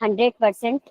100%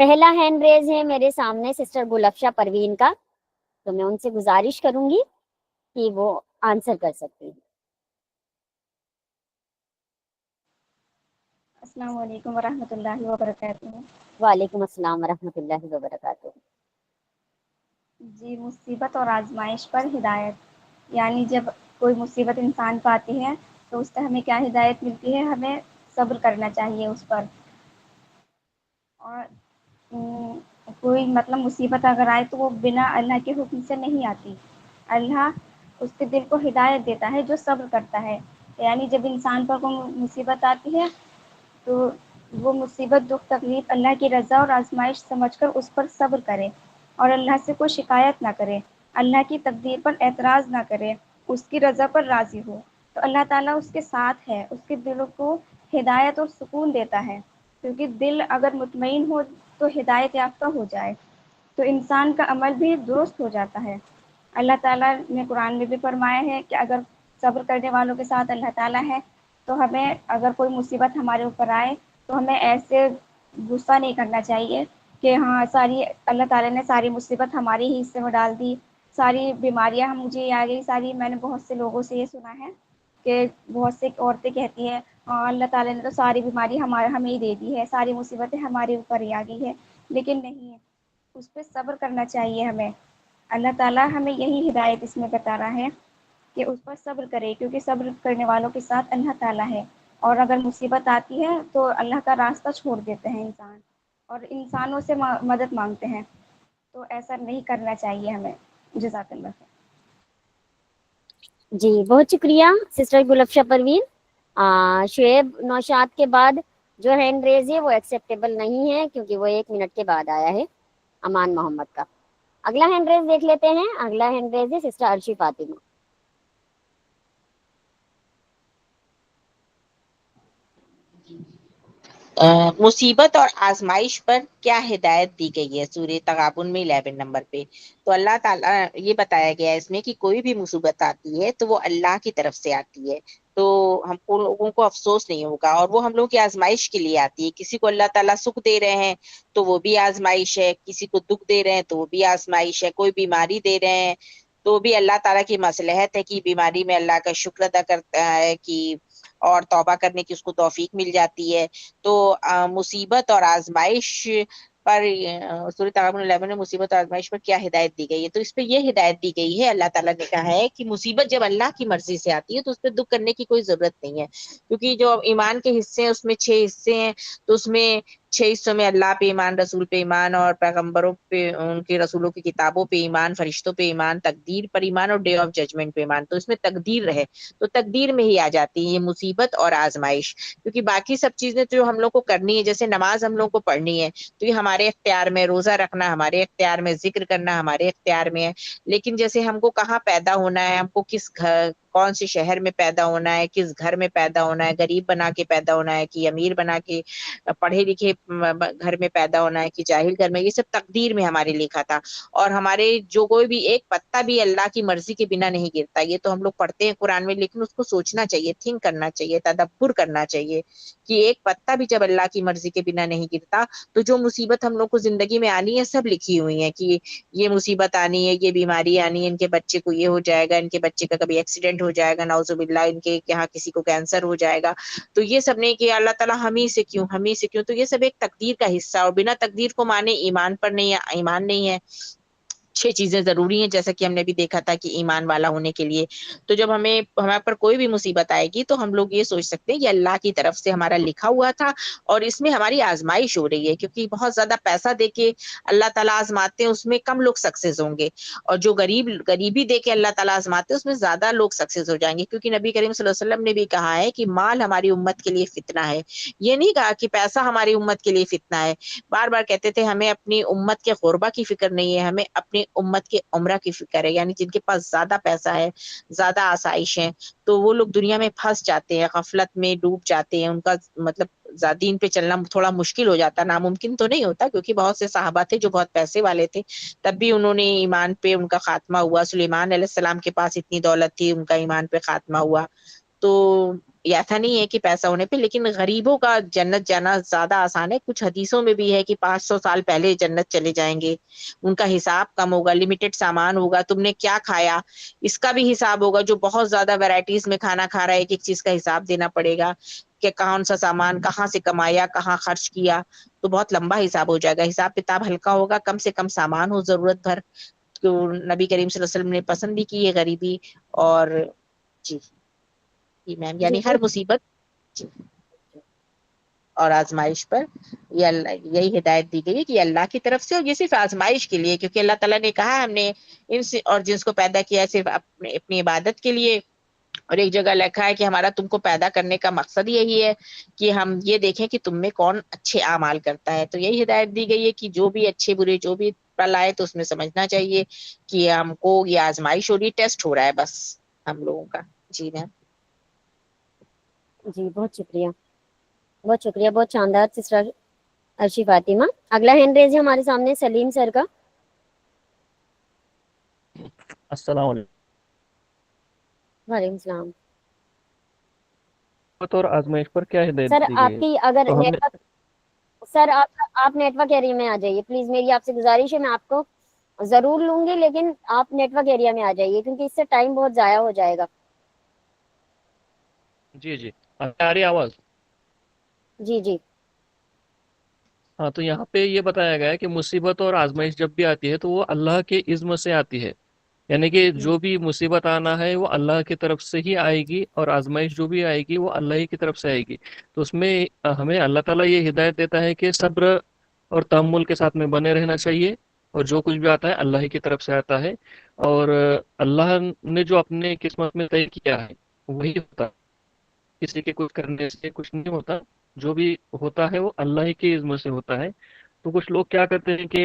پہلا hand raise ہے میرے سامنے سسٹر گلفشا پروین کا، تو میں ان سے گزارش کروں گی کہ وہ آنسر کر سکتی ہیں۔ السلام علیکم ورحمۃ اللہ وبرکاتہ۔ وعلیکم السلام ورحمۃ اللہ وبرکاتہ۔ جی، مصیبت اور آزمائش پر ہدایت، یعنی جب کوئی مصیبت انسان کو آتی ہے تو اس سے ہمیں کیا ہدایت ملتی ہے؟ ہمیں صبر کرنا چاہیے اس پر۔ اور کوئی مطلب مصیبت اگر آئے تو وہ بنا اللہ کے حکم سے نہیں آتی، اللہ اس کے دل کو ہدایت دیتا ہے جو صبر کرتا ہے۔ یعنی جب انسان پر کوئی مصیبت آتی ہے تو وہ مصیبت، دکھ، تکلیف اللہ کی رضا اور آزمائش سمجھ کر اس پر صبر کرے اور اللہ سے کوئی شکایت نہ کرے، اللہ کی تقدیر پر اعتراض نہ کرے، اس کی رضا پر راضی ہو، تو اللہ تعالیٰ اس کے ساتھ ہے، اس کے دلوں کو ہدایت اور سکون دیتا ہے۔ کیونکہ دل اگر مطمئن ہو تو ہدایت یافتہ ہو جائے تو انسان کا عمل بھی درست ہو جاتا ہے۔ اللہ تعالیٰ نے قرآن میں بھی فرمایا ہے کہ اگر صبر کرنے والوں کے ساتھ اللہ تعالیٰ ہے تو ہمیں اگر کوئی مصیبت ہمارے اوپر آئے تو ہمیں ایسے غصہ نہیں کرنا چاہیے کہ ہاں ساری اللہ تعالیٰ نے ساری مصیبت ہمارے ہی حصے میں ڈال دی، ساری بیماریاں ہم مجھے آ گئی ساری۔ میں نے بہت سے لوگوں سے یہ سنا ہے کہ بہت سے عورتیں کہتی ہیں ہاں اللہ تعالیٰ نے تو ساری بیماری ہمیں ہی دے دی ہے، ساری مصیبتیں ہمارے اوپر ہی آ گئی ہے، لیکن نہیں، اس پہ صبر کرنا چاہیے ہمیں۔ اللہ تعالیٰ ہمیں یہی ہدایت اس میں بتا رہا ہے کہ اس پر صبر کرے، کیونکہ صبر کرنے والوں کے ساتھ اللہ تعالیٰ ہے۔ اور اگر مصیبت آتی ہے تو اللہ کا راستہ چھوڑ دیتے ہیں انسان اور انسانوں سے مدد مانگتے ہیں، تو ایسا نہیں کرنا چاہیے ہمیں۔ جزاک اللہ خیر۔ جی بہت شکریہ سسٹر گلفشا پروین۔ شعیب نوشاد کے بعد جو ہینڈ ریز ہے وہ ایکسیپٹیبل نہیں ہے کیونکہ وہ 1 منٹ کے بعد آیا ہے امان محمد کا۔ اگلا ہینڈ ریز دیکھ لیتے ہیں۔ اگلا ہینڈ ریز ہے سسٹر عرشی فاطمہ۔ مصیبت اور آزمائش پر کیا ہدایت دی گئی ہے؟ سورہ تغابن میں 11 نمبر پہ تو اللہ تعالیٰ یہ بتایا گیا ہے اس میں کہ کوئی بھی مصیبت آتی ہے تو وہ اللہ کی طرف سے آتی ہے، تو ہم کو لوگوں کو افسوس نہیں ہوگا، اور وہ ہم لوگوں کی آزمائش کے لیے آتی ہے۔ کسی کو اللہ تعالیٰ سکھ دے رہے ہیں تو وہ بھی آزمائش ہے، کسی کو دکھ دے رہے ہیں تو وہ بھی آزمائش ہے، کوئی بیماری دے رہے ہیں تو بھی اللہ تعالیٰ کی مصلحت ہے کہ بیماری میں اللہ کا شکر ادا کرتا ہے کہ اور توبہ کرنے کی اس کو توفیق مل جاتی ہے۔ تو مصیبت اور آزمائش پر سورۃ تغابن 11 میں مصیبت اور آزمائش پر کیا ہدایت دی گئی ہے؟ تو اس پہ یہ ہدایت دی گئی ہے، اللہ تعالیٰ نے کہا ہے کہ مصیبت جب اللہ کی مرضی سے آتی ہے تو اس پہ دکھ کرنے کی کوئی ضرورت نہیں ہے، کیونکہ جو ایمان کے حصے ہیں اس میں 6 حصے ہیں، تو اس میں 6 حصوں میں اللہ پہ ایمان، رسول پہ ایمان، اور پیغمبروں پہ، ان کے رسولوں کی کتابوں پہ ایمان، فرشتوں پہ ایمان، تقدیر پر ایمان، اور ڈے آف ججمنٹ پہ ایمان۔ تو اس میں تقدیر رہے تو تقدیر میں ہی آ جاتی ہے یہ مصیبت اور آزمائش، کیونکہ باقی سب چیزیں جو ہم لوگ کو کرنی ہے، جیسے نماز ہم لوگ کو پڑھنی ہے تو یہ ہمارے اختیار میں، روزہ رکھنا ہمارے اختیار میں، ذکر کرنا ہمارے اختیار میں ہے، لیکن جیسے ہم کو کہاں پیدا ہونا ہے، ہم کو کس گھر، کون سے شہر میں پیدا ہونا ہے، کس گھر میں پیدا ہونا ہے، غریب بنا کے پیدا ہونا ہے کہ امیر بنا کے، پڑھے لکھے گھر میں پیدا ہونا ہے کہ جاہل گھر میں، یہ سب تقدیر میں ہمارے لکھا تھا۔ اور ہمارے جو کوئی بھی ایک پتا بھی اللہ کی مرضی کے بنا نہیں گرتا، یہ تو ہم لوگ پڑھتے ہیں قرآن میں، لیکن اس کو سوچنا چاہیے، تھنک کرنا چاہیے، تدبر کرنا چاہیے کہ ایک پتا بھی جب اللہ کی مرضی کے بنا نہیں گرتا تو جو مصیبت ہم لوگ کو زندگی میں آنی ہے سب لکھی ہوئی ہیں کہ یہ مصیبت آنی ہے، یہ بیماری آنی ہے، ان کے بچے کو یہ ہو جائے گا، ان کے بچے کا کبھی ایکسیڈنٹ ہو جائے گا، نعوذ باللہ، ان کے یہاں کسی کو کینسر ہو جائے گا، تو یہ سب نہیں کہ اللہ تعالیٰ ہم ہی سے کیوں، ہم ہی سے کیوں، تو یہ سب ایک تقدیر کا حصہ، اور بنا تقدیر کو مانے ایمان پر نہیں ہے، ایمان نہیں ہے۔ 6 چیزیں ضروری ہیں جیسا کہ ہم نے بھی دیکھا تھا کہ ایمان والا ہونے کے لیے۔ تو جب ہمارے پر کوئی بھی مصیبت آئے گی تو ہم لوگ یہ سوچ سکتے ہیں کہ اللہ کی طرف سے ہمارا لکھا ہوا تھا اور اس میں ہماری آزمائش ہو رہی ہے، کیونکہ بہت زیادہ پیسہ دے کے اللہ تعالیٰ آزماتے ہیں اس میں کم لوگ سکسیس ہوں گے، اور جو غریبی دے کے اللہ تعالیٰ آزماتے ہیں اس میں زیادہ لوگ سکسیس ہو جائیں گے، کیونکہ نبی کریم صلی اللہ علیہ وسلم نے بھی کہا ہے کہ مال ہماری امت کے لیے فتنہ ہے۔ یہ نہیں کہا کہ پیسہ ہماری امت کے لیے فتنہ ہے، بار بار کہتے تھے ہمیں اپنی امت کے غربا کی فکر نہیں ہے، ہمیں اپنی امت کے عمرہ کی فکر ہے، یعنی جن کے پاس زیادہ پیسہ ہے، زیادہ آسائش ہے، تو وہ لوگ دنیا میں پھنس جاتے ہیں، غفلت میں ڈوب جاتے ہیں، ان کا مطلب دین پہ چلنا تھوڑا مشکل ہو جاتا، ناممکن تو نہیں ہوتا، کیونکہ بہت سے صحابہ تھے جو بہت پیسے والے تھے تب بھی انہوں نے ایمان پہ ان کا خاتمہ ہوا۔ سلیمان علیہ السلام کے پاس اتنی دولت تھی، ان کا ایمان پہ خاتمہ ہوا۔ تو یہ ایسا نہیں ہے کہ پیسہ ہونے پہ، لیکن غریبوں کا جنت جانا زیادہ آسان ہے. کچھ حدیثوں میں بھی ہے کہ 500 سال پہلے جنت چلے جائیں گے، ان کا حساب کم ہوگا، لمیٹڈ سامان ہوگا، تم نے کیا کھایا اس کا بھی حساب ہوگا. جو بہت زیادہ ویرائٹیز میں کھانا کھا رہا ہے، ایک ایک چیز کا حساب دینا پڑے گا کہ کون سا سامان کہاں سے کمایا، کہاں خرچ کیا. تو بہت لمبا حساب ہو جائے گا. حساب کتاب ہلکا ہوگا، کم سے کم سامان ہو ضرورت بھر. تو نبی کریم صلی اللہ علیہ وسلم نے پسند بھی کی ہے غریبی. اور جی جی میم، جی یعنی ہر بہت مصیبت جی اور آزمائش پر یہ یہی ہدایت دی گئی ہے کہ یہ اللہ کی طرف سے، اور یہ صرف آزمائش کے لیے، کیونکہ اللہ تعالیٰ نے کہا ہم نے انس اور جنس کو پیدا کیا صرف اپنی عبادت کے لیے. اور ایک جگہ لکھا ہے کہ ہمارا تم کو پیدا کرنے کا مقصد یہی ہے کہ ہم یہ دیکھیں کہ تم میں کون اچھے اعمال کرتا ہے. تو یہی ہدایت دی گئی ہے کہ جو بھی اچھے برے جو بھی پل آئے تو اس میں سمجھنا چاہیے کہ ہم کو یہ آزمائش ہو رہی، ٹیسٹ ہو رہا ہے بس ہم لوگوں کا. جی میم. جی بہت شکریہ، بہت شکریہ، بہت شاندار سسٹر ارشی فاطمہ. اگلا ہینڈ ریز ہے ہمارے سامنے سلیم سر کا. السلام علیکم. وعلیکم السلام. اور آزمائش پر کیا ہدایت سر دی گئی آپ ہے؟ کی اگر تو ہم نیٹ نے ورک، سر آپ نیٹ ورک ایریا میں آ جائیے پلیز. میری آپ سے گزارش ہے، میں آپ کو ضرور لوں گی لیکن آپ نیٹ ورک ایریا میں آ جائیے کیونکہ اس سے ٹائم بہت ضائع ہو جائے گا. جی جی آ رہی آواز؟ جی جی. ہاں، تو یہاں پہ یہ بتایا گیا ہے کہ مصیبت اور آزمائش جب بھی آتی ہے تو وہ اللہ کے عزم سے آتی ہے. یعنی کہ جو بھی مصیبت آنا ہے وہ اللہ کی طرف سے ہی آئے گی، اور آزمائش جو بھی آئے گی وہ اللہ ہی کی طرف سے آئے گی. تو اس میں ہمیں اللہ تعالیٰ یہ ہدایت دیتا ہے کہ صبر اور تحمل کے ساتھ میں بنے رہنا چاہیے، اور جو کچھ بھی آتا ہے اللہ ہی کی طرف سے آتا ہے. اور اللہ نے جو اپنے قسمت میں طے کیا ہے وہی ہوتا ہے. کسی کے کچھ کرنے سے کچھ نہیں ہوتا. جو بھی ہوتا ہے وہ اللہ ہی کے عزم سے ہوتا ہے. تو کچھ لوگ کیا کرتے ہیں کہ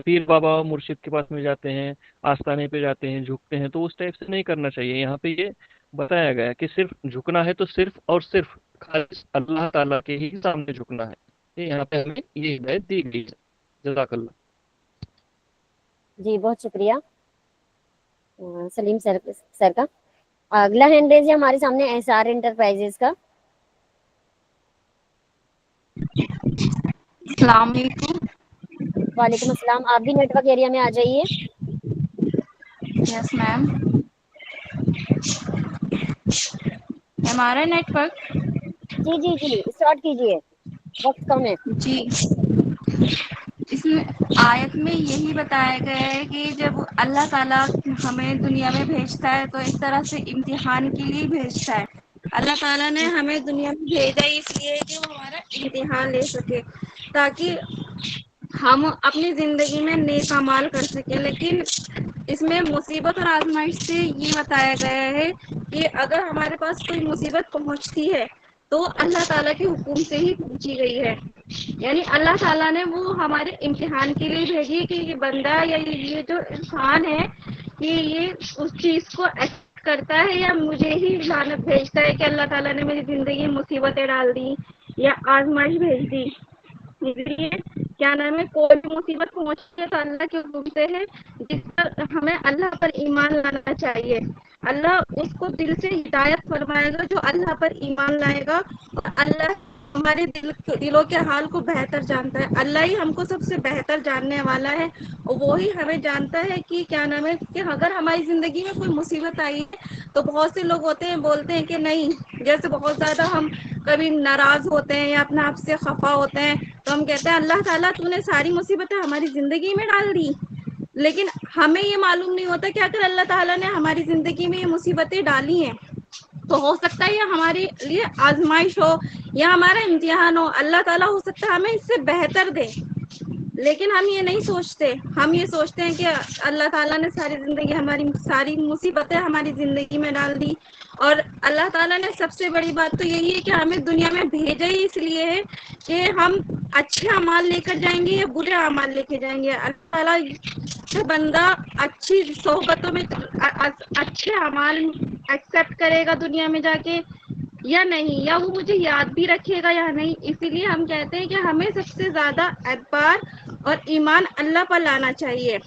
پیر بابا مرشد کے پاس میں جاتے ہیں، آستانے پہ جاتے ہیں، جھکتے ہیں. تو اس ٹائپ سے نہیں کرنا چاہیے. یہاں پہ یہ بتایا گیا کہ صرف جھکنا ہے تو صرف اور صرف خالص اللہ تعالیٰ کے ہی سامنے جھکنا ہے. یہاں پہ ہمیں یہ ہدایت دی گئی ہے. جزاک اللہ. جی بہت شکریہ سلیم سر کا. اگلا ہینڈ ریز ہے ہمارے سامنے ایس آر انٹرپرائزز کا. السلام علیکم. وعلیکم السلام. آپ بھی نیٹ ورک ایریا میں آ جائیے. یس میم. ہمارا نیٹ ورک. جی جی جی اسٹارٹ کیجیے، وقت کم ہے. جی، اس میں آیت میں یہی بتایا گیا ہے کہ جب اللہ تعالیٰ ہمیں دنیا میں بھیجتا ہے تو ایک طرح سے امتحان کے لیے بھیجتا ہے. اللہ تعالیٰ نے ہمیں دنیا میں بھیجا اس لیے کہ وہ ہمارا امتحان لے سکے، تاکہ ہم اپنی زندگی میں نیک اعمال کر سکیں. لیکن اس میں مصیبت اور آزمائش سے یہ بتایا گیا ہے کہ اگر ہمارے پاس کوئی مصیبت پہنچتی ہے تو اللہ تعالیٰ کے حکم سے ہی پہنچی گئی ہے. یعنی اللہ تعالیٰ نے وہ ہمارے امتحان کے لیے بھیجی کہ یہ بندہ یا یہ جو انسان ہے کہ یہ اس چیز کو ایکسپٹ کرتا ہے یا مجھے ہی لعنت بھیجتا ہے کہ اللہ تعالیٰ نے میری زندگی میں مصیبتیں ڈال دی یا آزمائش بھیج دی. اس لیے کیا نام ہے، کوئی بھی مصیبت پہنچتی ہے تو اللہ کے حکم سے ہے، جس پر ہمیں اللہ پر ایمان لانا چاہیے. اللہ اس کو دل سے ہدایت فرمائے گا جو اللہ پر ایمان لائے گا. اور اللہ ہمارے دلوں کے حال کو بہتر جانتا ہے. اللہ ہی ہم کو سب سے بہتر جاننے والا ہے، اور وہی ہمیں جانتا ہے کہ کیا نام ہے کہ اگر ہماری زندگی میں کوئی مصیبت آئی ہے تو بہت سے لوگ ہوتے ہیں بولتے ہیں کہ نہیں، جیسے بہت زیادہ ہم کبھی ناراض ہوتے ہیں یا اپنے آپ سے خفا ہوتے ہیں تو ہم کہتے ہیں اللہ تعالیٰ تو نے ساری مصیبتیں ہماری زندگی میں ڈال دی. لیکن ہمیں یہ معلوم نہیں ہوتا کہ اگر اللہ تعالیٰ نے ہماری زندگی میں یہ مصیبتیں ڈالی ہیں تو ہو سکتا ہے یہ ہمارے لیے آزمائش ہو یا ہمارا امتحان ہو. اللہ تعالیٰ ہو سکتا ہے ہمیں اس سے بہتر دے، لیکن ہم یہ نہیں سوچتے. ہم یہ سوچتے ہیں کہ اللہ تعالیٰ نے ہماری ساری مصیبتیں ہماری زندگی میں ڈال دی. اور اللہ تعالیٰ نے سب سے بڑی بات تو یہی ہے کہ ہمیں دنیا میں بھیجا ہی اس لیے ہے کہ ہم اچھے اعمال لے کر جائیں گے یا برے اعمال لے کے جائیں گے. اللہ تعالیٰ جو بندہ اچھی صحبتوں میں اچھے اعمال ایکسپٹ کرے گا دنیا میں جا کے یا نہیں، یا وہ مجھے یاد بھی رکھے گا یا نہیں. اسی لیے ہم کہتے ہیں کہ ہمیں سب سے زیادہ اعتبار اور ایمان اللہ پر لانا چاہیے.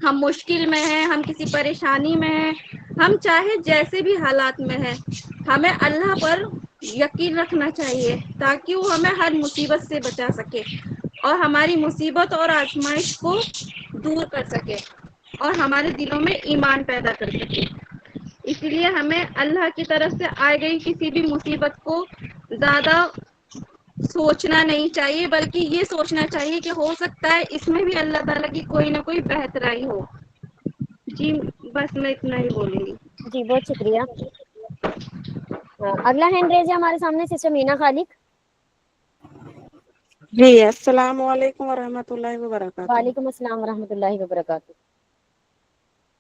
ہم مشکل میں ہیں، ہم کسی پریشانی میں ہیں، ہم چاہے جیسے بھی حالات میں ہیں، ہمیں اللہ پر یقین رکھنا چاہیے تاکہ وہ ہمیں ہر مصیبت سے بچا سکے اور ہماری مصیبت اور آزمائش کو دور کر سکے اور ہمارے دلوں میں ایمان پیدا کر سکے۔ اس لیے ہمیں اللہ کی طرف سے آئی گئی کسی بھی مصیبت کو زیادہ سوچنا نہیں چاہیے، بلکہ یہ سوچنا چاہیے کہ ہو سکتا ہے اس میں بھی اللہ تعالیٰ کی کوئی نہ کوئی بہترائی ہو۔ جی بس میں اتنا ہی بولوں گی۔ جی بہت شکریہ۔ اگلا ہینڈ ریز ہے ہمارے سامنے سسٹر مینا خالق۔ جی السلام علیکم ورحمۃ اللہ وبرکاتہ۔ وعلیکم السلام ورحمۃ اللہ وبرکاتہ۔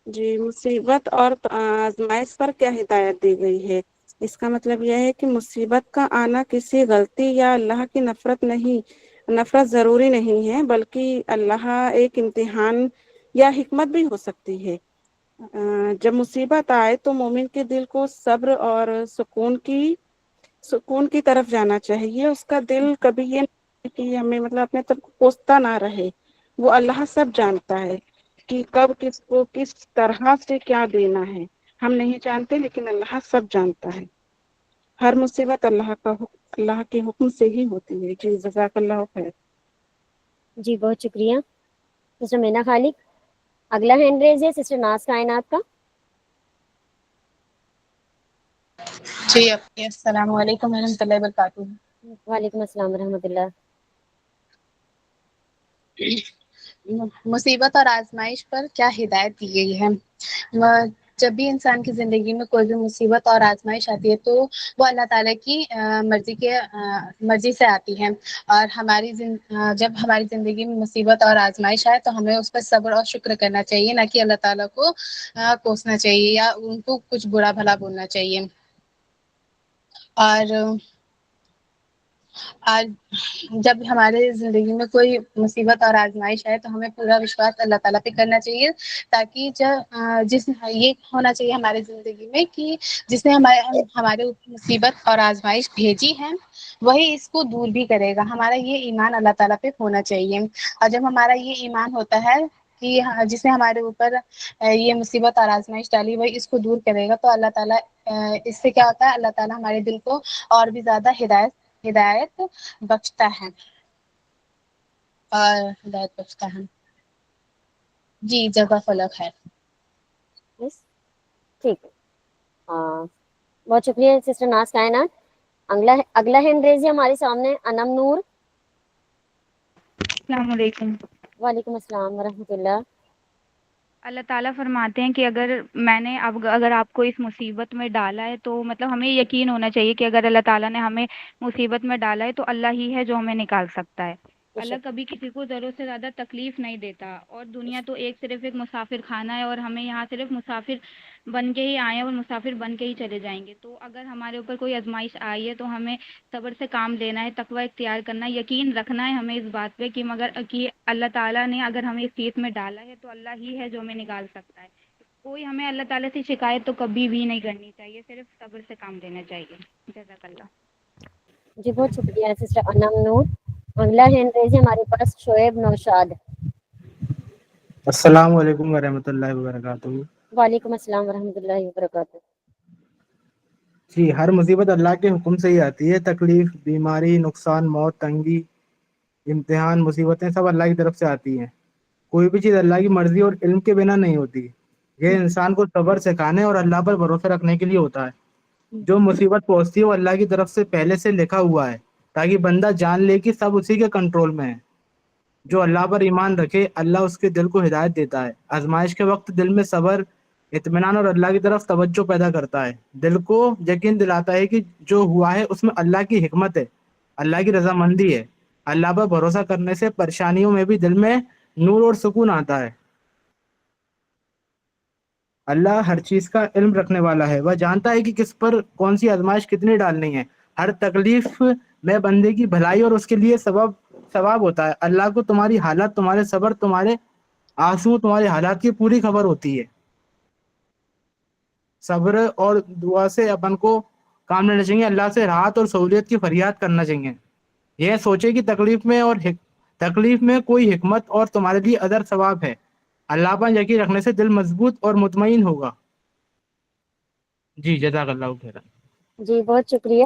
جی مصیبت اور آزمائش پر کیا ہدایت دی گئی ہے؟ اس کا مطلب یہ ہے کہ مصیبت کا آنا کسی غلطی یا اللہ کی نفرت ضروری نہیں ہے، بلکہ اللہ ایک امتحان یا حکمت بھی ہو سکتی ہے۔ جب مصیبت آئے تو مومن کے دل کو صبر اور سکون کی طرف جانا چاہیے۔ اس کا دل کبھی یہ نہیں کہ ہمیں اپنے طرف کوستا نہ رہے۔ وہ اللہ سب جانتا ہے کہ کب کس کو کس طرح سے کیا دینا ہے، ہم نہیں جانتے، لیکن اللہ سب جانتا ہے۔ ہر مصیبت اللہ کے حکم سے ہی ہوتی ہے۔ جی جزاک اللہ خیر۔ جی بہت شکریہ سسٹر مینا خالق۔ اگلا ہینڈ ریز ہے سسٹر ناز کائنات کا۔ جی السلام علیکم ورحمۃ اللہ وبرکاتہ۔ وعلیکم السلام ورحمۃ اللہ۔ مصیبت اور آزمائش پر کیا ہدایت دی گئی ہے؟ جب بھی انسان کی زندگی میں کوئی بھی مصیبت اور آزمائش آتی ہے تو وہ اللہ تعالیٰ کی مرضی سے آتی ہے، اور جب ہماری زندگی میں مصیبت اور آزمائش آئے تو ہمیں اس پر صبر اور شکر کرنا چاہیے، نہ کہ اللہ تعالیٰ کو کوسنا چاہیے یا ان کو کچھ برا بھلا بولنا چاہیے۔ اور جب ہمارے زندگی میں کوئی مصیبت اور آزمائش ہے تو ہمیں پورا وشواس اللہ تعالیٰ پہ کرنا چاہیے، تاکہ یہ ہونا چاہیے ہمارے زندگی میں کہ جس نے ہمارے اوپر مصیبت اور آزمائش بھیجی ہے وہی اس کو دور بھی کرے گا۔ ہمارا یہ ایمان اللہ تعالیٰ پہ ہونا چاہیے، اور جب ہمارا یہ ایمان ہوتا ہے کہ جس نے ہمارے اوپر یہ مصیبت اور آزمائش ڈالی وہی اس کو دور کرے گا، تو اللہ تعالیٰ اس سے کیا ہوتا ہے، اللہ تعالیٰ ہمارے دل کو اور بھی زیادہ ہدایت بخشتا ہے۔ جی جزاک اللہ خیر۔ ٹھیک ہے، بہت شکریہ سسٹر ناز کائنات۔ اگلا ہینڈ ریز ہے ہمارے سامنے انم نور۔ السلام علیکم۔ وعلیکم السلام ورحمۃ اللہ۔ اللہ تعالیٰ فرماتے ہیں کہ اگر آپ کو اس مصیبت میں ڈالا ہے تو ہمیں یقین ہونا چاہیے کہ اگر اللہ تعالیٰ نے ہمیں مصیبت میں ڈالا ہے تو اللہ ہی ہے جو ہمیں نکال سکتا ہے۔ اللہ کبھی کسی کو ضرورت سے زیادہ تکلیف نہیں دیتا، اور دنیا تو صرف ایک مسافر خانہ ہے، اور ہمیں یہاں صرف مسافر بن کے ہی آئے ہیں اور مسافر بن کے ہی چلے جائیں گے۔ تو اگر ہمارے اوپر کوئی آزمائش آئی ہے تو ہمیں صبر سے کام لینا ہے، تقوی اختیار کرنا ہے، یقین رکھنا ہے ہمیں اس بات پہ کہ اللہ تعالیٰ نے اگر ہمیں اس چیز میں ڈالا ہے تو اللہ ہی ہے جو ہمیں نکال سکتا ہے۔ کوئی ہمیں اللہ تعالیٰ سے شکایت تو کبھی بھی نہیں کرنی چاہیے، صرف صبر سے کام لینا چاہیے۔ جزاک اللہ۔ جی بہت شکریہ سسٹر انم نور۔ اگلا ہینڈ ریز ہے ہمارے پاس شعیب نوشاد۔ السلام علیکم ورحمۃ اللہ وبرکاتہ۔ وعلیکم السلام ورحمۃ اللہ وبرکاتہ۔ جی ہر مصیبت اللہ کے حکم سے ہی آتی ہے۔ تکلیف، بیماری، نقصان، موت، تنگی، امتحان، مصیبتیں سب اللہ کی طرف سے آتی ہیں۔ کوئی بھی چیز اللہ کی مرضی اور علم کے بنا نہیں ہوتی۔ یہ انسان کو صبر سکھانے اور اللہ پر بھروسہ رکھنے کے لیے ہوتا ہے۔ جو مصیبت پہنچتی ہے وہ اللہ کی طرف سے پہلے سے لکھا ہوا ہے، تاکہ بندہ جان لے کہ سب اسی کے کنٹرول میں ہے۔ جو اللہ پر ایمان رکھے اللہ اس کے دل کو ہدایت دیتا ہے۔ آزمائش کے وقت دل میں صبر، اطمینان اور اللہ کی طرف توجہ پیدا کرتا ہے۔ دل کو یقین دلاتا ہے کہ جو ہوا ہے اس میں اللہ کی حکمت ہے، اللہ کی رضامندی ہے۔ اللہ پر بھروسہ کرنے سے پریشانیوں میں بھی دل میں نور اور سکون آتا ہے۔ اللہ ہر چیز کا علم رکھنے والا ہے، وہ جانتا ہے کہ کس پر کون سی آزمائش کتنی ڈالنی ہے۔ ہر تکلیف میں بندے کی بھلائی اور اس کے لیے ثواب ہوتا ہے۔ اللہ کو تمہاری حالت، تمہارے صبر، تمہارے آنسو، تمہارے حالات کی پوری خبر ہوتی ہے۔ صبر اور دعا سے اپن کو کام لینا چاہیے، اللہ سے راحت اور سہولیت کی فریاد کرنا چاہیے۔ یہ سوچے کہ تکلیف میں کوئی حکمت اور تمہارے لیے اجر ثواب ہے۔ اللہ پر یقین رکھنے سے دل مضبوط اور مطمئن ہوگا۔ جی جزاک اللہ خیر۔ جی بہت شکریہ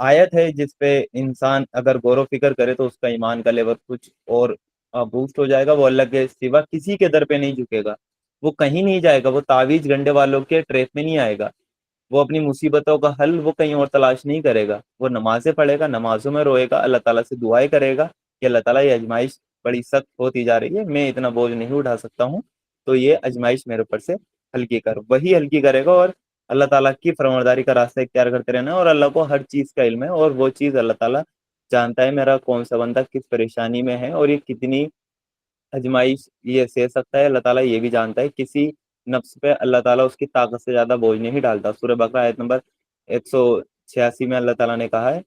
آیت ہے جس پہ انسان اگر غور و فکر کرے تو اس کا ایمان کا لیول کچھ اور بوسٹ ہو جائے گا. وہ اللہ کے سوا کسی کے در پہ نہیں جھکے گا, وہ کہیں نہیں جائے گا, وہ تعویذ گنڈے والوں کے ٹریپ میں نہیں آئے گا, وہ اپنی مصیبتوں کا حل وہ کہیں اور تلاش نہیں کرے گا, وہ نمازیں پڑھے گا, نمازوں میں روئے گا, اللہ تعالیٰ سے دعائیں کرے گا کہ اللہ تعالیٰ یہ آزمائش بڑی سخت ہوتی جا رہی ہے, میں اتنا بوجھ نہیں اٹھا سکتا ہوں, تو یہ آزمائش میرے اوپر سے ہلکی کر, وہی ہلکی کرے گا. اور اللہ تعالیٰ کی فرمانبرداری کا راستہ اختیار کرتے رہنا ہے, اور اللہ کو ہر چیز کا علم ہے, اور وہ چیز اللہ تعالیٰ جانتا ہے میرا کون سا بندہ کس پریشانی میں ہے اور یہ کتنی آزمائش یہ سہ سکتا ہے. اللہ تعالیٰ یہ بھی جانتا ہے کسی نفس پہ اللہ تعالیٰ اس کی طاقت سے زیادہ بوجھ نہیں ڈالتا. سورہ بقرہ آیت نمبر 186 میں اللہ تعالیٰ نے کہا ہے,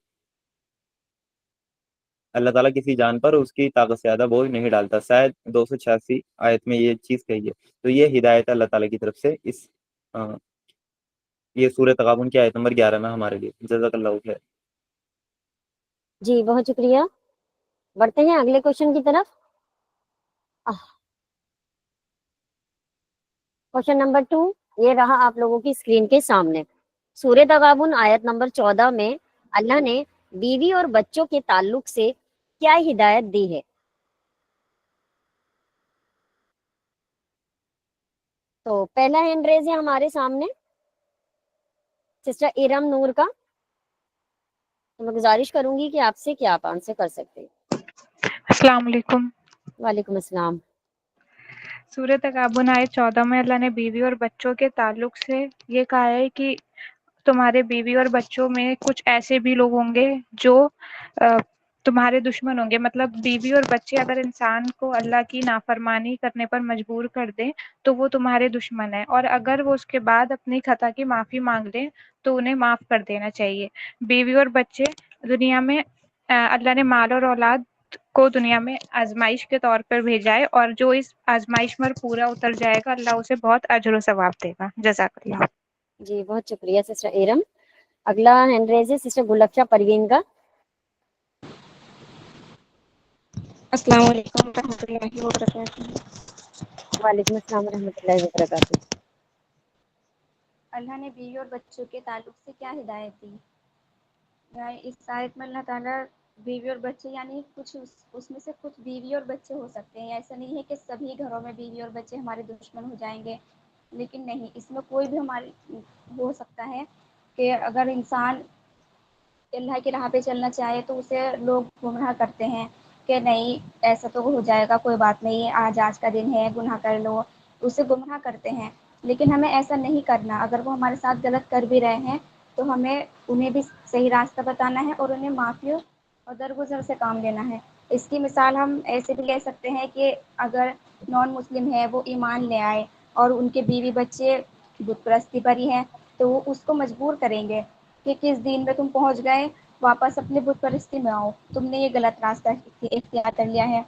اللہ تعالیٰ کسی جان پر اس کی طاقت سے زیادہ بوجھ نہیں ڈالتا. شاید 286 آیت میں یہ چیز کہی ہے. تو یہ ہدایت ہے اللہ تعالیٰ کی طرف سے اس یہ سورہ تغابن کی آیت نمبر 11 میں ہمارے لیے. جزاک اللہ خیر. جی بہت شکریہ. بڑھتے ہیں اگلے کوشچن کی طرف. کوشچن نمبر 2 یہ رہا آپ لوگوں کی اسکرین کے سامنے. سورہ تغابن آیت نمبر 14 میں اللہ نے بیوی اور بچوں کے تعلق سے کیا ہدایت دی ہے؟ تو پہلا ہینڈ ریز ہے ہمارے سامنے سسٹر ارم نور کا. تو میں گزارش کروں گی کہ آپ سے کیا آپ آنسر کر سکتے ہیں. السلام علیکم. وعلیکم السلام. سورہ تغابن آیت 14 میں اللہ نے بیوی اور بچوں کے تعلق سے یہ کہا ہے کہ تمہارے بیوی اور بچوں میں کچھ ایسے بھی لوگ ہوں گے جو تمہارے دشمن ہوں گے. مطلب بیوی اور بچے اگر انسان کو اللہ کی نافرمانی کرنے پر مجبور کر دیں تو وہ تمہارے دشمن ہیں, اور اگر وہ اس کے بعد اپنی خطا کی معافی مانگ لیں تو انہیں معاف کر دینا چاہیے. بیوی اور بچے دنیا میں اللہ نے مال اور اولاد کو دنیا میں آزمائش کے طور پر بھیجا ہے, اور جو اس آزمائش پر پورا اتر جائے گا اللہ اسے بہت اجر و ثواب دے گا. جزاک اللہ. جی بہت شکریہ سسٹر ارم. اگلا ہینڈ ریز ہے سسٹر گلفشا پروین کا. السلام علیکم ورحمۃ اللہ وبرکاتہ. وعلیکم السلام ورحمۃ اللہ وبرکاتہ. اللہ نے بیوی اور بچوں کے تعلق سے کیا ہدایت دی؟ اس آیت میں اللہ تعالیٰ بیوی اور بچے یعنی کچھ اس میں سے کچھ بیوی اور بچے ہو سکتے ہیں. ایسا نہیں ہے کہ سبھی گھروں میں بیوی اور بچے ہمارے دشمن ہو جائیں گے, لیکن نہیں, اس میں کوئی بھی ہماری ہو سکتا ہے کہ اگر انسان اللہ کی راہ پہ چلنا چاہے تو اسے لوگ گمراہ کرتے ہیں کہ نہیں ایسا تو ہو جائے گا, کوئی بات نہیں, آج کا دن ہے, گناہ کر لو, اسے گمراہ کرتے ہیں. لیکن ہمیں ایسا نہیں کرنا. اگر وہ ہمارے ساتھ غلط کر بھی رہے ہیں تو ہمیں انہیں بھی صحیح راستہ بتانا ہے اور انہیں معافی اور درگزر سے کام لینا ہے. اس کی مثال ہم ایسے بھی لے سکتے ہیں کہ اگر نان مسلم ہے وہ ایمان لے آئے اور ان کے بیوی بچے بت پرستی پر ہی ہیں تو وہ اس کو مجبور کریں گے کہ کس دین میں تم پہنچ گئے, واپس اپنے بت پرستی میں آؤ, تم نے یہ غلط راستہ اختیار کر لیا ہے.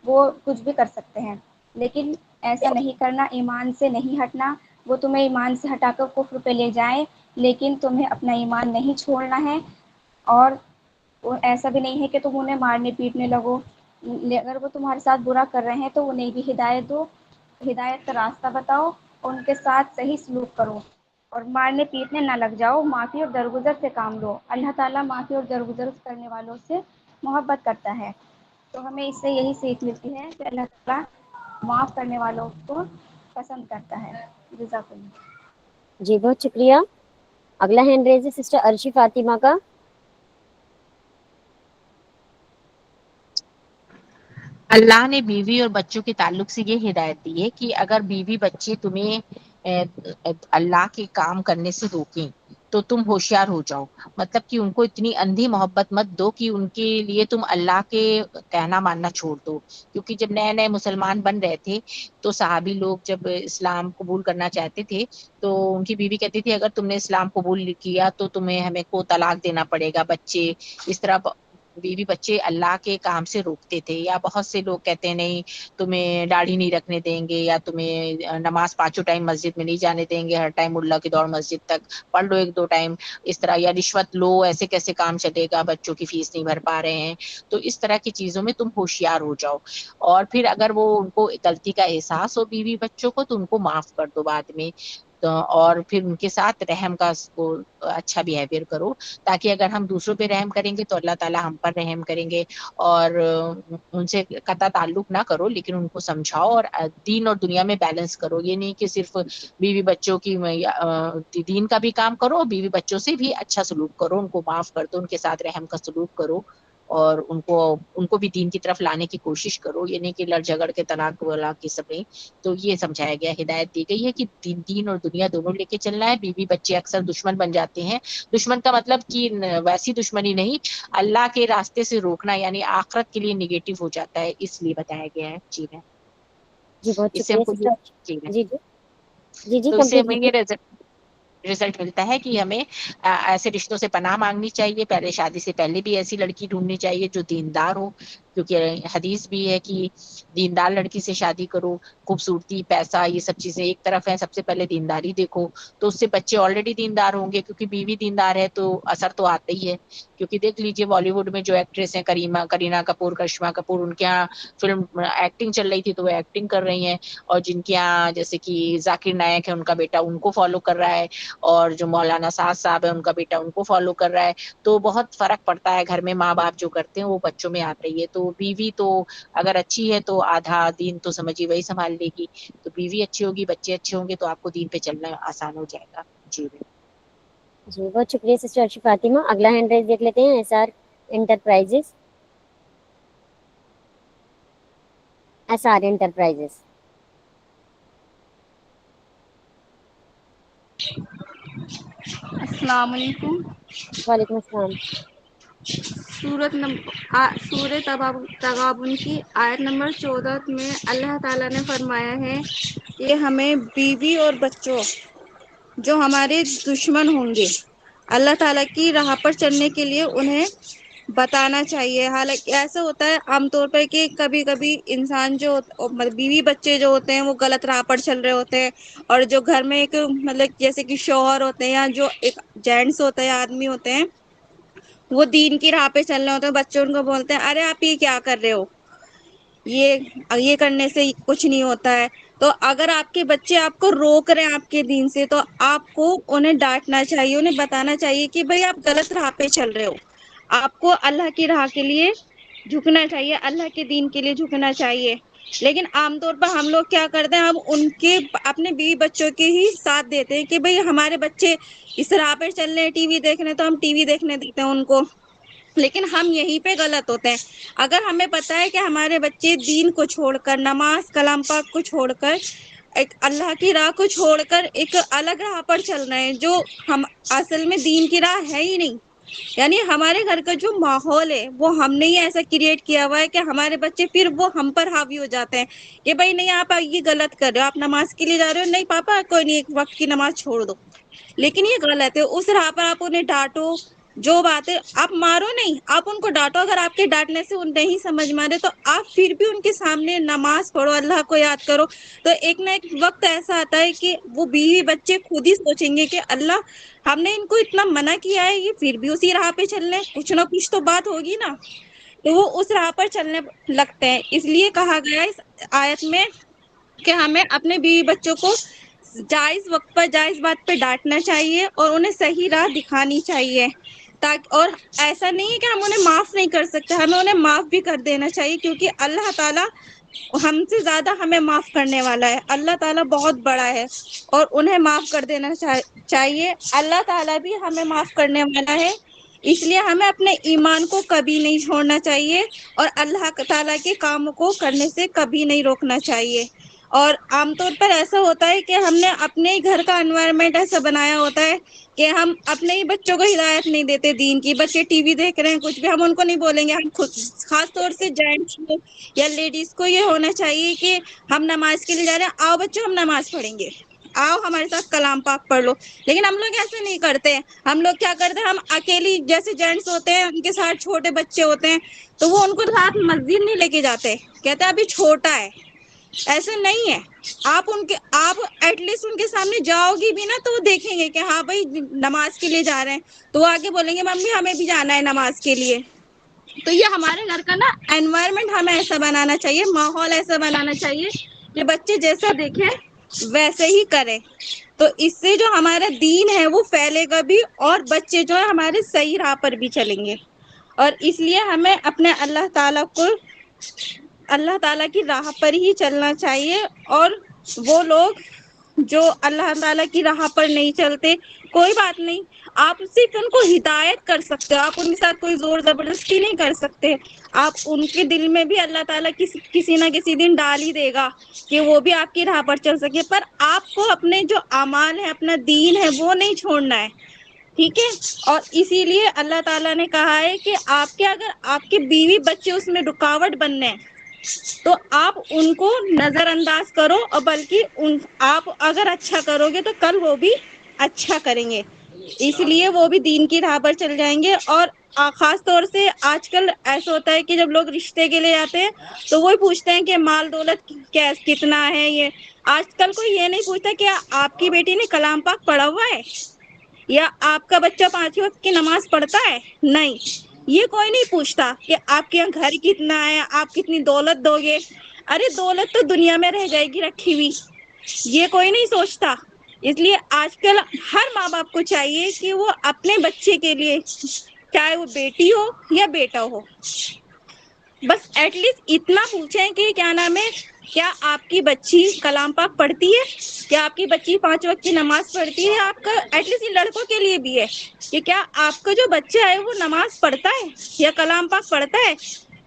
وہ کچھ بھی کر سکتے ہیں, لیکن ایسا نہیں کرنا, ایمان سے نہیں ہٹنا. وہ تمہیں ایمان سے ہٹا کر کفر پہ لے جائیں لیکن تمہیں اپنا ایمان نہیں چھوڑنا ہے, اور ایسا بھی نہیں ہے کہ تم انہیں مارنے پیٹنے لگو. اگر وہ تمہارے ساتھ برا کر رہے ہیں تو انہیں بھی ہدایت دو, ہدایت کا راستہ بتاؤ, ان کے ساتھ صحیح سلوک کرو اور مارنے پیٹنے نہ لگ جاؤ. معافی اور درگزر سے کام لو. اللہ تعالیٰ معافی اور درگزر کرنے والوں سے محبت کرتا ہے. تو ہمیں اس سے یہی سیکھ ملتی ہے کہ اللہ تعالیٰ معاف کرنے والوں کو پسند کرتا ہے. جزاک اللہ. جی بہت شکریہ. اگلا ہینڈ ریز ہے سسٹر عرشی فاطمہ کا. اللہ نے بیوی اور بچوں کے تعلق سے یہ ہدایت دی ہے کہ اگر بیوی بچے تمہیں اللہ کے کام کرنے سے روکیں تو تم ہوشیار ہو جاؤ. مطلب کہ ان کو اتنی اندھی محبت مت دو کہ ان کے لیے تم اللہ کے کہنا ماننا چھوڑ دو. کیونکہ جب نئے نئے مسلمان بن رہے تھے تو صحابی لوگ جب اسلام قبول کرنا چاہتے تھے تو ان کی بیوی کہتی تھی اگر تم نے اسلام قبول کیا تو تمہیں ہمیں کو طلاق دینا پڑے گا. بچے اس طرح بیوی بچے اللہ کے کام سے روکتے تھے. یا بہت سے لوگ کہتے ہیں نہیں تمہیں داڑھی نہیں رکھنے دیں گے, یا تمہیں نماز 5 ٹائم مسجد میں نہیں جانے دیں گے, ہر ٹائم اللہ کی دوڑ مسجد تک پڑھ لو 1-2 ٹائم, اس طرح, یا رشوت لو, ایسے کیسے کام چلے گا, بچوں کی فیس نہیں بھر پا رہے ہیں. تو اس طرح کی چیزوں میں تم ہوشیار ہو جاؤ. اور پھر اگر وہ ان کو غلطی کا احساس ہو بیوی بچوں کو تو ان کو معاف کر دو بعد میں. اور پھر ان کے ساتھ رحم کا کو اچھا بیہیویئر کرو، تاکہ اگر ہم دوسروں پہ رحم کریں گے تو اللہ تعالیٰ ہم پر رحم کریں گے. اور ان سے قطع تعلق نہ کرو، لیکن ان کو سمجھاؤ اور دین اور دنیا میں بیلنس کرو. یہ نہیں کہ صرف بیوی بچوں کی دین کا بھی کام کرو، بیوی بچوں سے بھی اچھا سلوک کرو، ان کو معاف کر دو، ان کے ساتھ رحم کا سلوک کرو، اور ان کو بھی دین کی طرف لانے کی کوشش کرو. یہ نہیں کہ لڑ جھگڑ کے طلاق ولا کی سبیں. تو یہ سمجھایا گیا، ہدایت دی گئی ہے کہ دین اور دنیا دونوں لے کے چلنا ہے. بیوی بچے اکثر دشمن بن جاتے ہیں. دشمن کا مطلب کہ ویسی دشمنی نہیں، اللہ کے راستے سے روکنا، یعنی آخرت کے لیے نگیٹو ہو جاتا ہے، اس لیے بتایا گیا ہے. جی میں جی بہت اس سے شکریہ ہم کو سسٹر. جی میں جی جی جی جی تو اس سے کمپلیٹ ہمیں کیجیے. یہ رزلٹ ملتا ہے کہ ہمیں ایسے رشتوں سے پناہ مانگنی چاہیے. پہلے شادی سے پہلے بھی ایسی لڑکی ڈھونڈنی چاہیے جو دیندار ہو، کیونکہ حدیث بھی ہے کہ دیندار لڑکی سے شادی کرو. خوبصورتی، پیسہ، یہ سب چیزیں ایک طرف ہیں، سب سے پہلے دینداری دیکھو. تو اس سے بچے آلریڈی دیندار ہوں گے، کیونکہ بیوی دیندار ہے تو اثر تو آتا ہی ہے. کیونکہ دیکھ لیجئے بالی ووڈ میں جو ایکٹریس ہیں، کرینہ کپور، کرشمہ کپور، ان کے یہاں فلم ایکٹنگ چل رہی تھی تو وہ ایکٹنگ کر رہی ہیں. اور جن کے یہاں جیسے کہ ذاکر نائک ہے، ان کا بیٹا ان کو فالو کر رہا ہے، اور جو مولانا سعد صاحب ہے ان کا بیٹا ان کو فالو کر رہا ہے. تو بہت فرق پڑتا ہے گھر میں. ماں باپ جو کرتے ہیں وہ بچوں میں آتا ہی ہے. تو بیوی تو اگر اچھی ہے تو آدھا دین تو سمجھیے وہی سنبھال لے گی. تو بیوی اچھی ہوگی، بچے اچھے ہوں گے تو آپ کو دین پہ چلنا آسان ہو جائے گا. جی جی بہت شکریہ سسٹر ارشی فاطمہ. اگلا ہینڈ رائز دیکھ لیتے ہیں. انٹرپرائزز. انٹرپرائزز. السلام علیکم. وعلیکم السلام. سورۃ تغابن کی آیت نمبر 14 میں اللہ تعالیٰ نے فرمایا ہے کہ ہمیں بیوی اور بچوں جو ہمارے دشمن ہوں گے، اللہ تعالیٰ کی راہ پر چلنے کے لیے انہیں بتانا چاہیے. حالانکہ ایسا ہوتا ہے عام طور پر کہ کبھی کبھی انسان جو بیوی بچے جو ہوتے ہیں وہ غلط راہ پر چل رہے ہوتے ہیں، اور جو گھر میں ایک مطلب جیسے کہ شوہر ہوتے ہیں یا جو ایک جینٹس ہوتا ہے، آدمی ہوتے ہیں، وہ دین کی راہ پہ چل رہے ہوتے ہیں. بچے ان کو بولتے ہیں ارے آپ یہ کیا کر رہے ہو، یہ کرنے سے کچھ نہیں ہوتا ہے. تو اگر آپ کے بچے آپ کو روک رہے ہیں آپ کے دین سے، تو آپ کو انہیں ڈانٹنا چاہیے، انہیں بتانا چاہیے کہ بھئی آپ غلط راہ پہ چل رہے ہو. آپ کو اللہ کی راہ کے لیے جھکنا چاہیے، اللہ کے دین کے لیے جھکنا چاہیے. لیکن عام طور پر ہم لوگ کیا کرتے ہیں، ہم اپنے بیوی بچوں کے ہی ساتھ دیتے ہیں کہ بھئی ہمارے بچے اس راہ پہ چل رہے ہیں ٹی وی دیکھنے، تو ہم ٹی وی دیکھنے دیتے ہیں ان کو. لیکن ہم یہیں پہ غلط ہوتے ہیں. اگر ہمیں پتہ ہے کہ ہمارے بچے دین کو چھوڑ کر، نماز کلام پاک کو چھوڑ کر، ایک اللہ کی راہ کو چھوڑ کر ایک الگ راہ پر چل رہے ہیں جو ہم اصل میں دین کی راہ ہے ہی نہیں، یعنی ہمارے گھر کا جو ماحول ہے وہ ہم نے ہی ایسا کریٹ کیا ہوا ہے کہ ہمارے بچے پھر وہ ہم پر حاوی ہو جاتے ہیں کہ بھئی نہیں آپ یہ غلط کر رہے ہو، آپ نماز کے لیے جا رہے ہو، نہیں پاپا کوئی نہیں، ایک وقت کی نماز چھوڑ دو. لیکن یہ غلط ہے. اس راہ پر آپ انہیں ڈانٹو، جو باتیں آپ مارو نہیں، آپ ان کو ڈانٹو. اگر آپ کے ڈانٹنے سے ان نہیں سمجھ میں آ رہے تو آپ پھر بھی ان کے سامنے نماز پڑھو، اللہ کو یاد کرو. تو ایک نہ ایک وقت ایسا آتا ہے کہ وہ بیوی بچے خود ہی سوچیں گے کہ اللہ ہم نے ان کو اتنا منع کیا ہے، یہ پھر بھی اسی راہ پہ چل رہے ہیں، کچھ نہ کچھ تو بات ہوگی نا. تو وہ اس راہ پر چلنے لگتے ہیں. اس لیے کہا گیا اس آیت میں کہ ہمیں اپنے بیوی بچوں کو جائز وقت پر جائز بات پہ ڈانٹنا چاہیے اور انہیں صحیح راہ دکھانی چاہیے. اور ایسا نہیں ہے کہ ہم انہیں معاف نہیں کر سکتے، ہمیں انہیں معاف بھی کر دینا چاہیے، کیونکہ اللہ تعالیٰ ہم سے زیادہ ہمیں معاف کرنے والا ہے. اللہ تعالیٰ بہت بڑا ہے اور انہیں معاف کر دینا چاہیے. اللہ تعالیٰ بھی ہمیں معاف کرنے والا ہے، اس لیے ہمیں اپنے ایمان کو کبھی نہیں چھوڑنا چاہیے اور اللہ تعالیٰ کے کاموں کو کرنے سے کبھی نہیں روکنا چاہیے. اور عام طور پر ایسا ہوتا ہے کہ ہم نے اپنے ہی گھر کا انوائرمنٹ ایسا بنایا ہوتا ہے کہ ہم اپنے ہی بچوں کو ہدایت نہیں دیتے دین کی. بچے ٹی وی دیکھ رہے ہیں کچھ بھی، ہم ان کو نہیں بولیں گے. ہم خود خاص طور سے جینٹس کو یا لیڈیز کو یہ ہونا چاہیے کہ ہم نماز کے لیے جا رہے ہیں، آؤ بچوں ہم نماز پڑھیں گے، آؤ ہمارے ساتھ کلام پاک پڑھ لو. لیکن ہم لوگ ایسے نہیں کرتے. ہم لوگ کیا کرتے ہیں، ہم اکیلی جیسے جینٹس ہوتے ہیں ان کے ساتھ چھوٹے بچے ہوتے ہیں تو وہ ان کو ساتھ مسجد نہیں لے کے جاتے، کہتے ہیں ابھی چھوٹا ہے. ایسے نہیں ہے. آپ ایٹ لیسٹ ان کے سامنے جاؤ گی بھی نا تو وہ دیکھیں گے کہ ہاں بھائی نماز کے لیے جا رہے ہیں، تو وہ آگے بولیں گے ممی ہمیں بھی جانا ہے نماز کے لیے. تو یہ ہمارے گھر کا نا انوائرمنٹ ہمیں ایسا بنانا چاہیے، ماحول ایسا بنانا چاہیے کہ بچے جیسا دیکھیں ویسے ہی کریں، تو اس سے جو ہمارا دین ہے وہ پھیلے گا بھی، اور بچے جو ہے ہمارے صحیح راہ پر بھی چلیں گے۔ اور اس لیے ہمیں اپنے اللہ تعالیٰ کی راہ پر ہی چلنا چاہیے، اور وہ لوگ جو اللہ تعالیٰ کی راہ پر نہیں چلتے، کوئی بات نہیں، آپ صرف ان کو ہدایت کر سکتے ہو، آپ ان کے ساتھ کوئی زور زبردستی نہیں کر سکتے۔ آپ ان کے دل میں بھی اللہ تعالیٰ کسی نہ کسی دن ڈال ہی دے گا کہ وہ بھی آپ کی راہ پر چل سکے، پر آپ کو اپنے جو اعمال ہے، اپنا دین ہے، وہ نہیں چھوڑنا ہے، ٹھیک ہے؟ اور اسی لیے اللہ تعالیٰ نے کہا ہے کہ اگر آپ کے بیوی بچے اس میں رکاوٹ بننے ہیں تو آپ ان کو نظر انداز کرو، اور بلکہ آپ اگر اچھا کرو گے تو کل وہ بھی اچھا کریں گے، اس لیے وہ بھی دین کی راہ پر چل جائیں گے۔ اور خاص طور سے آج کل ایسا ہوتا ہے کہ جب لوگ رشتے کے لیے آتے ہیں تو وہی پوچھتے ہیں کہ مال دولت کتنا ہے۔ یہ آج کل کوئی یہ نہیں پوچھتا کہ آپ کی بیٹی نے کلام پاک پڑھا ہوا ہے، یا آپ کا بچہ 5 وقت کی نماز پڑھتا ہے، نہیں، یہ کوئی نہیں پوچھتا کہ آپ کے یہاں گھر کتنا ہے، آپ کتنی دولت دو گے۔ ارے دولت تو دنیا میں رہ جائے گی رکھی ہوئی، یہ کوئی نہیں سوچتا۔ اس لیے آج کل ہر ماں باپ کو چاہیے کہ وہ اپنے بچے کے لیے، چاہے وہ بیٹی ہو یا بیٹا ہو، بس ایٹ لیسٹ اتنا پوچھیں کہ کیا نام ہے، کیا آپ کی بچی کلام پاک پڑھتی ہے، کیا آپ کی بچی 5 وقت کی نماز پڑھتی ہے۔ آپ کا ایٹ لیسٹ یہ لڑکوں کے لیے بھی ہے کہ کیا آپ کا جو بچہ ہے وہ نماز پڑھتا ہے یا کلام پاک پڑھتا ہے۔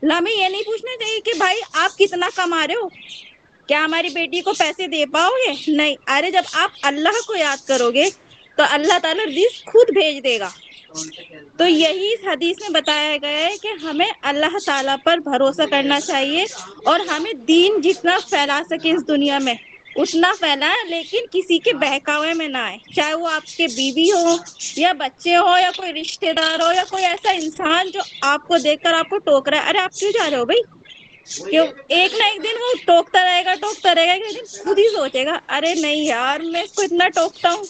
ہمیں یہ نہیں پوچھنا چاہیے کہ بھائی آپ کتنا کما رہے ہو، کیا ہماری بیٹی کو پیسے دے پاؤ گے، نہیں، ارے جب آپ اللہ کو یاد کرو گے تو اللہ تعالیٰ رزق خود بھیج دے گا۔ تو یہی اس حدیث میں بتایا گیا ہے کہ ہمیں اللہ تعالیٰ پر بھروسہ کرنا چاہیے، اور ہمیں دین جتنا پھیلا سکے اس دنیا میں اتنا پھیلائیں، لیکن کسی کے بہکاوے میں نہ آئے، چاہے وہ آپ کے بیوی ہو یا بچے ہو یا کوئی رشتہ دار ہو یا کوئی ایسا انسان جو آپ کو دیکھ کر آپ کو ٹوک رہا ہے۔ ارے آپ کیوں جا رہے ہو بھائی، کیوں ایک نہ ایک دن وہ ٹوکتا رہے گا، ایک دن خود ہی سوچے گا ارے نہیں یار میں اس کو اتنا ٹوکتا ہوں،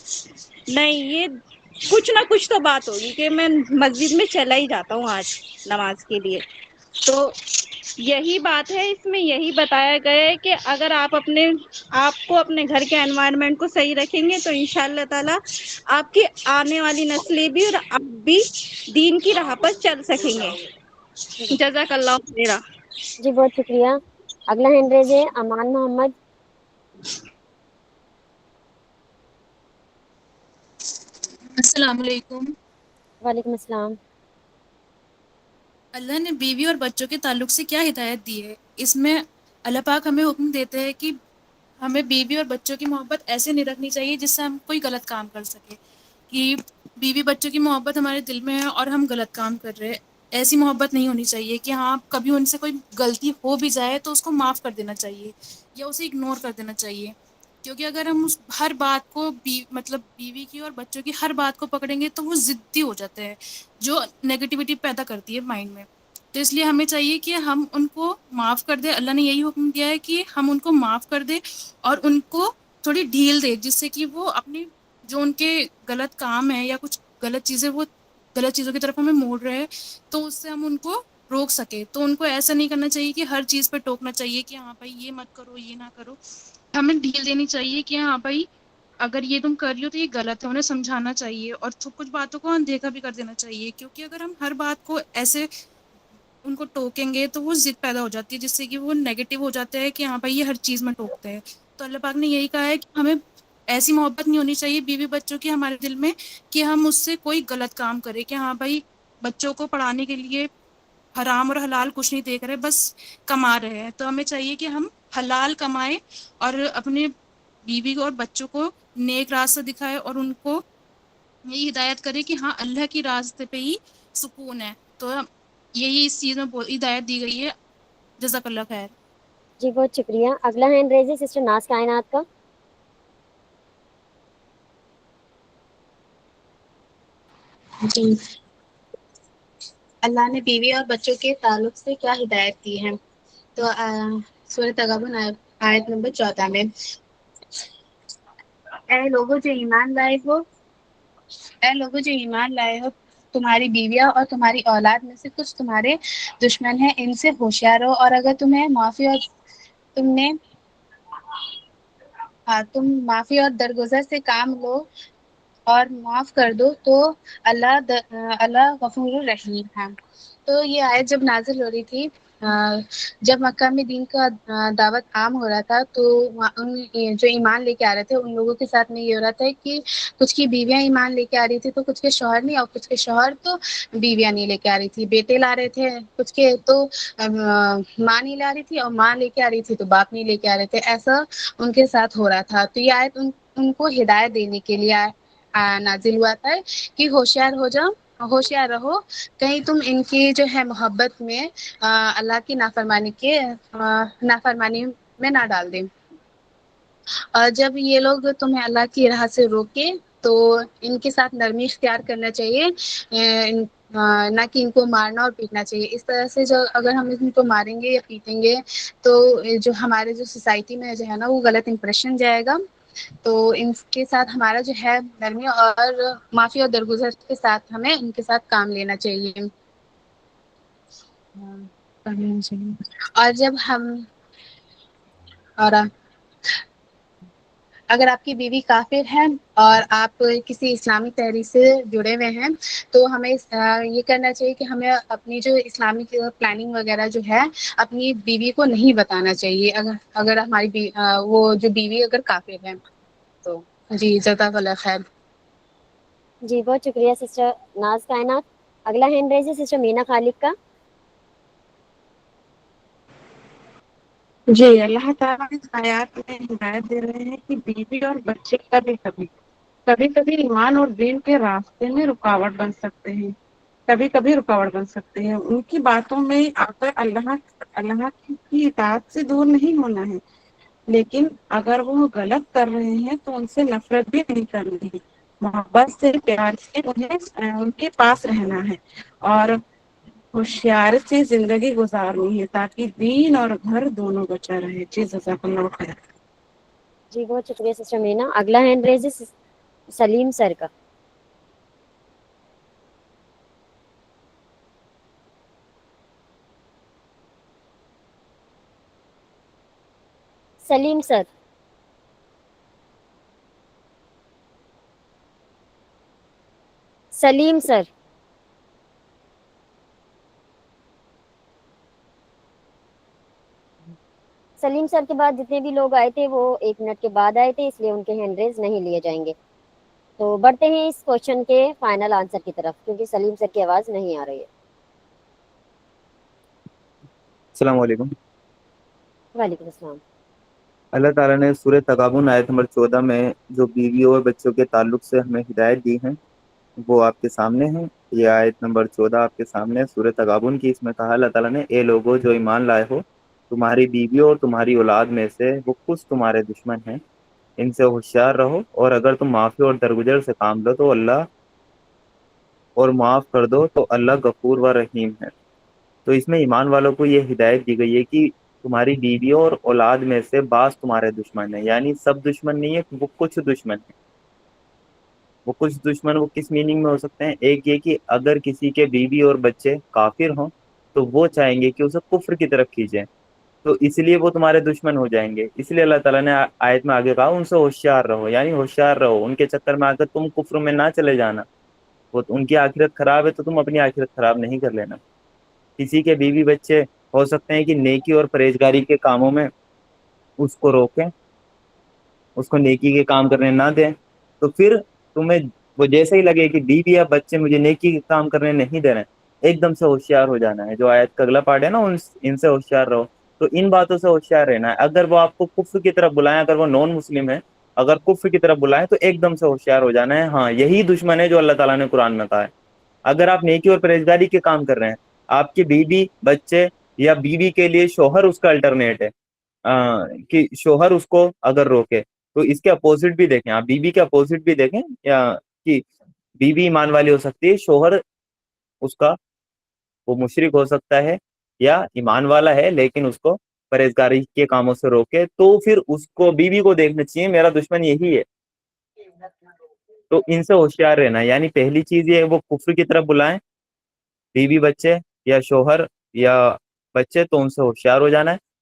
نہیں، یہ کچھ نہ کچھ تو بات ہوگی کہ میں مسجد میں چلا ہی جاتا ہوں آج نماز کے لیے۔ تو یہی بات ہے، اس میں یہی بتایا گیا ہے کہ اگر آپ کو اپنے گھر کے انوائرمنٹ کو صحیح رکھیں گے تو انشاءاللہ تعالی آپ کی آنے والی نسلیں بھی اور آپ بھی دین کی راہ پر چل سکیں گے۔ جزاک اللہ خیرا۔ جی بہت شکریہ۔ اگلا ہینڈ ریز ہے امان محمد۔ السلام علیکم۔ وعلیکم السلام۔ اللہ نے بیوی اور بچوں کے تعلق سے کیا ہدایت دی ہے؟ اس میں اللہ پاک ہمیں حکم دیتے ہیں کہ ہمیں بیوی اور بچوں کی محبت ایسے نہیں رکھنی چاہیے جس سے ہم کوئی غلط کام کر سکے، کہ بیوی بچوں کی محبت ہمارے دل میں ہے اور ہم غلط کام کر رہے ہیں، ایسی محبت نہیں ہونی چاہیے کہ ہاں کبھی ان سے کوئی غلطی ہو بھی جائے تو اس کو معاف کر دینا چاہیے یا اسے اگنور کر دینا چاہیے، کیونکہ اگر ہم ہر بات کو بیوی کی اور بچوں کی ہر بات کو پکڑیں گے تو وہ ضدی ہو جاتے ہیں، جو نیگیٹیوٹی پیدا کرتی ہے مائنڈ میں۔ تو اس لیے ہمیں چاہیے کہ ہم ان کو معاف کر دیں، اللہ نے یہی حکم دیا ہے کہ ہم ان کو معاف کر دیں اور ان کو تھوڑی ڈھیل دے، جس سے کہ وہ اپنی جو ان کے غلط کام ہے یا کچھ غلط چیزیں وہ غلط چیزوں کی طرف ہمیں موڑ رہے ہیں تو اس سے ہم ان کو روک سکے۔ تو ان کو ایسا نہیں کرنا چاہیے کہ ہر چیز پہ ٹوکنا چاہیے کہ ہاں بھائی یہ مت کرو، یہ نہ کرو، ہمیں ڈھیل دینی چاہیے کہ ہاں بھائی اگر یہ تم کر رہی ہو تو یہ غلط ہے، انہیں سمجھانا چاہیے اور کچھ باتوں کو اندیکھا بھی کر دینا چاہیے، کیونکہ اگر ہم ہر بات کو ایسے ان کو ٹوکیں گے تو وہ ضد پیدا ہو جاتی ہے، جس سے کہ وہ نیگیٹو ہو جاتے ہیں کہ ہاں بھائی یہ ہر چیز میں ٹوکتے ہیں۔ تو اللہ پاک نے یہی کہا ہے کہ ہمیں ایسی محبت نہیں ہونی چاہیے بیوی بچوں کی ہمارے دل میں کہ ہم اس سے کوئی غلط کام کریں، کہ ہاں بھائی بچوں کو پڑھانے کے لیے حرام اور حلال کچھ نہیں دیکھ رہے، بس کما رہے ہیں۔ تو ہمیں چاہیے کہ ہم حلال کمائیں اور اپنے بیوی اور بچوں کو نیک راستہ دکھائے اور ان کو یہی ہدایت کرے کہ ہاں اللہ کی راستے پہ ہی سکون ہے۔ تو یہی اس چیز میں ہدایت دی گئی ہے۔ جزاک اللہ خیر۔ جی بہت شکریہ۔ اگلا ہینڈ ریز ہے سسٹر ناز کائنات کا۔ جی، اللہ نے بیوی اور بچوں کے تعلق سے کیا ہدایت دی ہے؟ تو سورہ تغابن آیت نمبر 14 میں اے لوگوں جو ایمان لائے ہو تمہاری بیویاں اور تمہاری اولاد میں سے کچھ تمہارے دشمن ہیں، ان سے ہوشیار ہو، اور اگر تمہیں معافی اور تم نے تم معافی اور درگزر سے کام لو اور معاف کر دو تو اللہ غفور الرحیم ہے. تو یہ آیت جب نازل ہو رہی تھی، جب مکہ میں دین کا دعوت عام ہو رہا تھا، تو جو ایمان لے کے آ رہے تھے ان لوگوں کے ساتھ میں یہ ہو رہا تھا کہ کچھ کی بیویاں ایمان لے کے آ رہی تھی تو کچھ کے شوہر نہیں، اور کچھ کے شوہر تو بیویاں نہیں لے کے آ رہی تھی، بیٹے لا رہے تھے، کچھ کے تو ماں نہیں لا رہی تھی، اور ماں لے کے آ رہی تھی تو باپ نہیں لے کے آ رہے تھے. ایسا ان کے ساتھ ہو رہا تھا. تو یہ آیت ان کو ہدایت دینے کے لیے نازل ہوا تھا کہ ہوشیار ہو جاؤ، ہوشیار رہو، کہیں تم ان کی جو ہے محبت میں اللہ کی نافرمانی میں نہ ڈال دیں. اور جب یہ لوگ تمہیں اللہ کی راہ سے روکے تو ان کے ساتھ نرمی اختیار کرنا چاہیے، نہ کہ ان کو مارنا اور پیٹنا چاہیے. اس طرح سے جو اگر ہم ان کو ماریں گے یا پیٹیں گے تو جو ہمارے جو سوسائٹی میں جو ہے نا وہ غلط امپریشن جائے گا. تو ان کے ساتھ ہمارا جو ہے نرمی اور معافی اور درگزر کے ساتھ ہمیں ان کے ساتھ کام لینا چاہیے. اور جب ہم اگر آپ کی بیوی کافر ہے اور آپ کسی اسلامی تحریک سے جڑے ہوئے ہیں تو ہمیں یہ کرنا چاہیے کہ ہمیں اپنی جو اسلامک پلاننگ وغیرہ جو ہے اپنی بیوی کو نہیں بتانا چاہیے، اگر ہماری وہ جو بیوی اگر کافر ہے تو. جی جزاک اللہ خیر. جی بہت شکریہ سسٹر ناز کائنات. اگلا ہینڈ ریز ہے سسٹر مینا خالق کا. جی، اللہ تعالیٰ اس آیات میں ہدایت دے رہے ہیں کہ بیوی اور بچے کبھی کبھی ایمان اور دین کے راستے میں رکاوٹ بن سکتے ہیں، ان کی باتوں میں آ کر اللہ کی اطاعت سے دور نہیں ہونا ہے، لیکن اگر وہ غلط کر رہے ہیں تو ان سے نفرت بھی نہیں کرنی ہے، محبت سے پیار سے انہیں ان کے پاس رہنا ہے اور ہوشیار سے زندگی گزارنی ہے تاکہ دین اور گھر دونوں بچا رہے. جی جزاک اللہ خیر. جی بہت شکریہ سسٹر مینا. اگلا ہینڈ ریز ہے سلیم سر کا. سلیم سر. سلیم سر. سلیم سر کے بعد جتنے بھی لوگ آئے تھے وہ 1 منٹ کے بعد آئے تھے، اس لیے ان کے ہینڈ ریز نہیں لیے جائیں گے. تو بڑھتے ہیں اس کوشچن کے فائنل آنسر کی طرف کیونکہ سلیم سر کی آواز نہیں آ رہی ہے. السلام علیکم. وعلیکم السلام. اللہ تعالیٰ نے سورہ تغابن آیت نمبر 14 میں جو بیویوں اور بچوں کے تعلق سے ہمیں ہدایت دی ہے وہ آپ کے سامنے ہے. یہ آیت نمبر 14 آپ کے سامنے ہے سورہ تغابن کی. اس میں کہا اللہ تعالیٰ نے اے لوگوں جو ایمان لائے ہو، تمہاری بیویوں اور تمہاری اولاد میں سے وہ کچھ تمہارے دشمن ہیں، ان سے ہوشیار رہو، اور اگر تم معافی اور درگزر سے کام لو تو اور معاف کر دو تو اللہ غفور و رحیم ہے. تو اس میں ایمان والوں کو یہ ہدایت دی گئی ہے کہ تمہاری بیویوں اور اولاد میں سے بعض تمہارے دشمن ہیں، یعنی سب دشمن نہیں ہے، وہ کچھ دشمن ہیں. وہ کچھ دشمن وہ کس میننگ میں ہو سکتے ہیں؟ ایک یہ کہ اگر کسی کے بیوی اور بچے کافر ہوں تو وہ چاہیں گے کہ اسے کفر کی طرف کھینچیں، تو اس لیے وہ تمہارے دشمن ہو جائیں گے. اس لیے اللہ تعالیٰ نے آیت میں آگے کہا ان سے ہوشیار رہو، یعنی ہوشیار رہو، ان کے چکر میں آ کر تم کفر میں نہ چلے جانا. وہ ان کی آخرت خراب ہے تو تم اپنی آخرت خراب نہیں کر لینا. کسی کے بیوی بچے ہو سکتے ہیں کہ نیکی اور پرہیزگاری کے کاموں میں اس کو روکیں، اس کو نیکی کے کام کرنے نہ دیں، تو پھر تمہیں وہ جیسے ہی لگے کہ بیوی یا بچے مجھے نیکی کے کام کرنے نہیں دے رہے، ایک دم سے ہوشیار ہو جانا ہے. جو آیت کا اگلا پارٹ ہے نا ان سے ہوشیار رہو، تو ان باتوں سے ہوشیار رہنا ہے. اگر وہ آپ کو کفر کی طرف بلائیں، اگر وہ نان مسلم ہے، اگر کفر کی طرف بلائیں تو ایک دم سے ہوشیار ہو جانا ہے. ہاں یہی دشمن ہے جو اللہ تعالیٰ نے قرآن میں کہا ہے. اگر آپ نیکی اور پرہیزگاری کے کام کر رہے ہیں، آپ کی بیوی بچے یا بیوی کے لیے شوہر اس کا الٹرنیٹ ہے کہ شوہر اس کو اگر روکے، تو اس کے اپوزٹ بھی دیکھیں، آپ بیوی کے اپوزٹ بھی دیکھیں، یا کہ بیوی ایمان والی ہو سکتی ہے، شوہر اس کا وہ مشرک ہو سکتا ہے یا ایمان والا ہے لیکن اس کو پرہیزگاری کے کاموں سے روکے، تو پھر اس کو بیوی کو دیکھنا چاہیے میرا دشمن یہی ہے. تو ان سے ہوشیار رہنا، یعنی پہلی چیز یہ وہ کفر کی طرف بلائیں بیوی بچے یا شوہر یا بچے، تو ان سے ہوشیار ہو جانا ہے.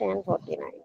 1049।